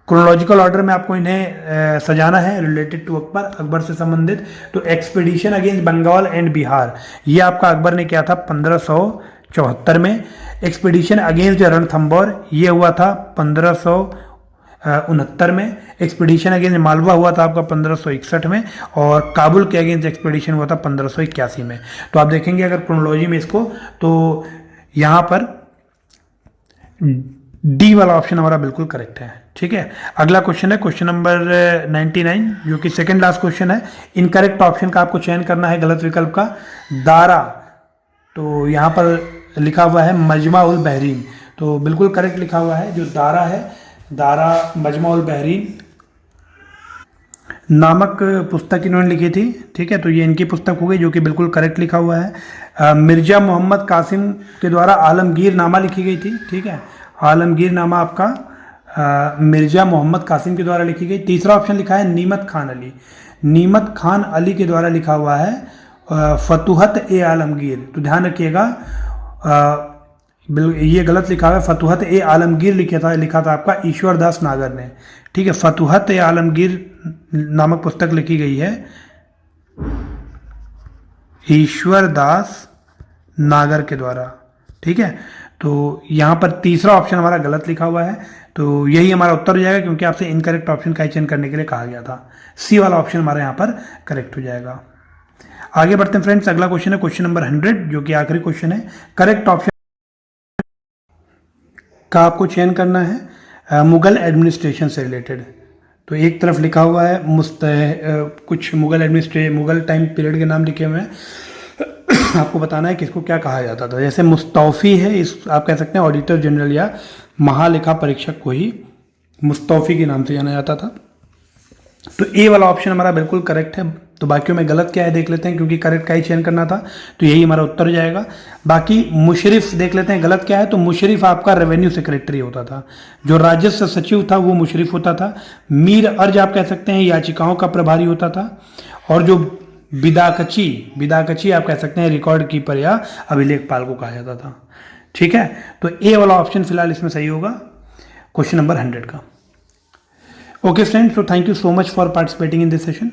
क्रोनोलॉजिकल ऑर्डर में आपको इन्हें सजाना है रिलेटेड टू अकबर, अकबर से संबंधित। तो expedition against Bengal and Bihar, ये आपका अकबर ने किया था 1574 में। एक्सपीडिशन अगेंस्ट रणथंबोर, ये हुआ था 1569 में। एक्सपीडिशन अगेंस्ट मालवा हुआ था आपका 1561 में, और काबुल के अगेंस्ट एक्सपीडिशन हुआ था 1581 में। तो आप देखेंगे अगर क्रोनोलॉजी में इसको, तो यहाँ पर डी वाला ऑप्शन हमारा बिल्कुल करेक्ट है। ठीक है, अगला क्वेश्चन है क्वेश्चन नंबर 99, जो कि सेकंड लास्ट क्वेश्चन है। इनकरेक्ट ऑप्शन का आपको चयन करना है, गलत विकल्प का। दारा, तो यहाँ पर लिखा हुआ है मजमा उल बहरीन, तो बिल्कुल करेक्ट लिखा हुआ है। जो दारा है, दारा मजमा उल बहरीन नामक पुस्तक इन्होंने लिखी थी। ठीक है, तो ये इनकी पुस्तक हो गई जो कि बिल्कुल करेक्ट लिखा हुआ है। मिर्जा मोहम्मद कासिम के द्वारा आलमगीर नामा लिखी गई थी। ठीक है, आलमगीर नामा आपका मिर्जा मोहम्मद कासिम के द्वारा लिखी गई। तीसरा ऑप्शन लिखा है नीमत खान अली, नीमत खान अली के द्वारा लिखा हुआ है फतुहत ए आलमगीर। तो ध्यान रखिएगा, ये गलत लिखा हुआ है, फतुहत ए आलमगीर लिखा था आपका ईश्वर दास नागर ने। ठीक है, फतुहत ए आलमगीर नामक पुस्तक लिखी गई है ईश्वर दास नागर के द्वारा। ठीक है, तो यहाँ पर तीसरा ऑप्शन हमारा गलत लिखा हुआ है, तो यही हमारा उत्तर हो जाएगा, क्योंकि आपसे इनकरेक्ट ऑप्शन का चयन करने के लिए कहा गया था। सी वाला ऑप्शन हमारा यहाँ पर करेक्ट हो जाएगा। आगे बढ़ते हैं फ्रेंड्स। अगला क्वेश्चन है क्वेश्चन नंबर 100, जो कि आखिरी क्वेश्चन है। करेक्ट ऑप्शन का आपको चयन करना है मुगल एडमिनिस्ट्रेशन से रिलेटेड। तो एक तरफ लिखा हुआ है कुछ मुगल टाइम पीरियड के नाम लिखे हुए हैं, आपको बताना है किसको क्या कहा जाता था। जैसे मुस्तौफी है, इस आप कह सकते हैं ऑडिटर जनरल या महालेखा परीक्षक को ही मुस्तौफी के नाम से जाना जाता था। तो ए वाला ऑप्शन हमारा बिल्कुल करेक्ट है। तो बाकियों में गलत क्या है देख लेते हैं, क्योंकि करेक्ट का ही चयन करना था, तो यही हमारा उत्तर हो जाएगा। बाकी मुशरिफ देख लेते हैं गलत क्या है। तो मुशरिफ आपका रेवेन्यू सेक्रेटरी होता था, जो राजस्व सचिव था वो मुशरिफ होता था। मीर अर्ज आप कह सकते हैं याचिकाओं का प्रभारी होता था, और जो बिदाकची आप कह सकते हैं रिकॉर्ड कीपर या अभिलेखपाल को कहा जाता था। ठीक है, तो ए वाला ऑप्शन फिलहाल इसमें सही होगा क्वेश्चन नंबर 100 का। Okay friends, so thank you so much for participating in this session.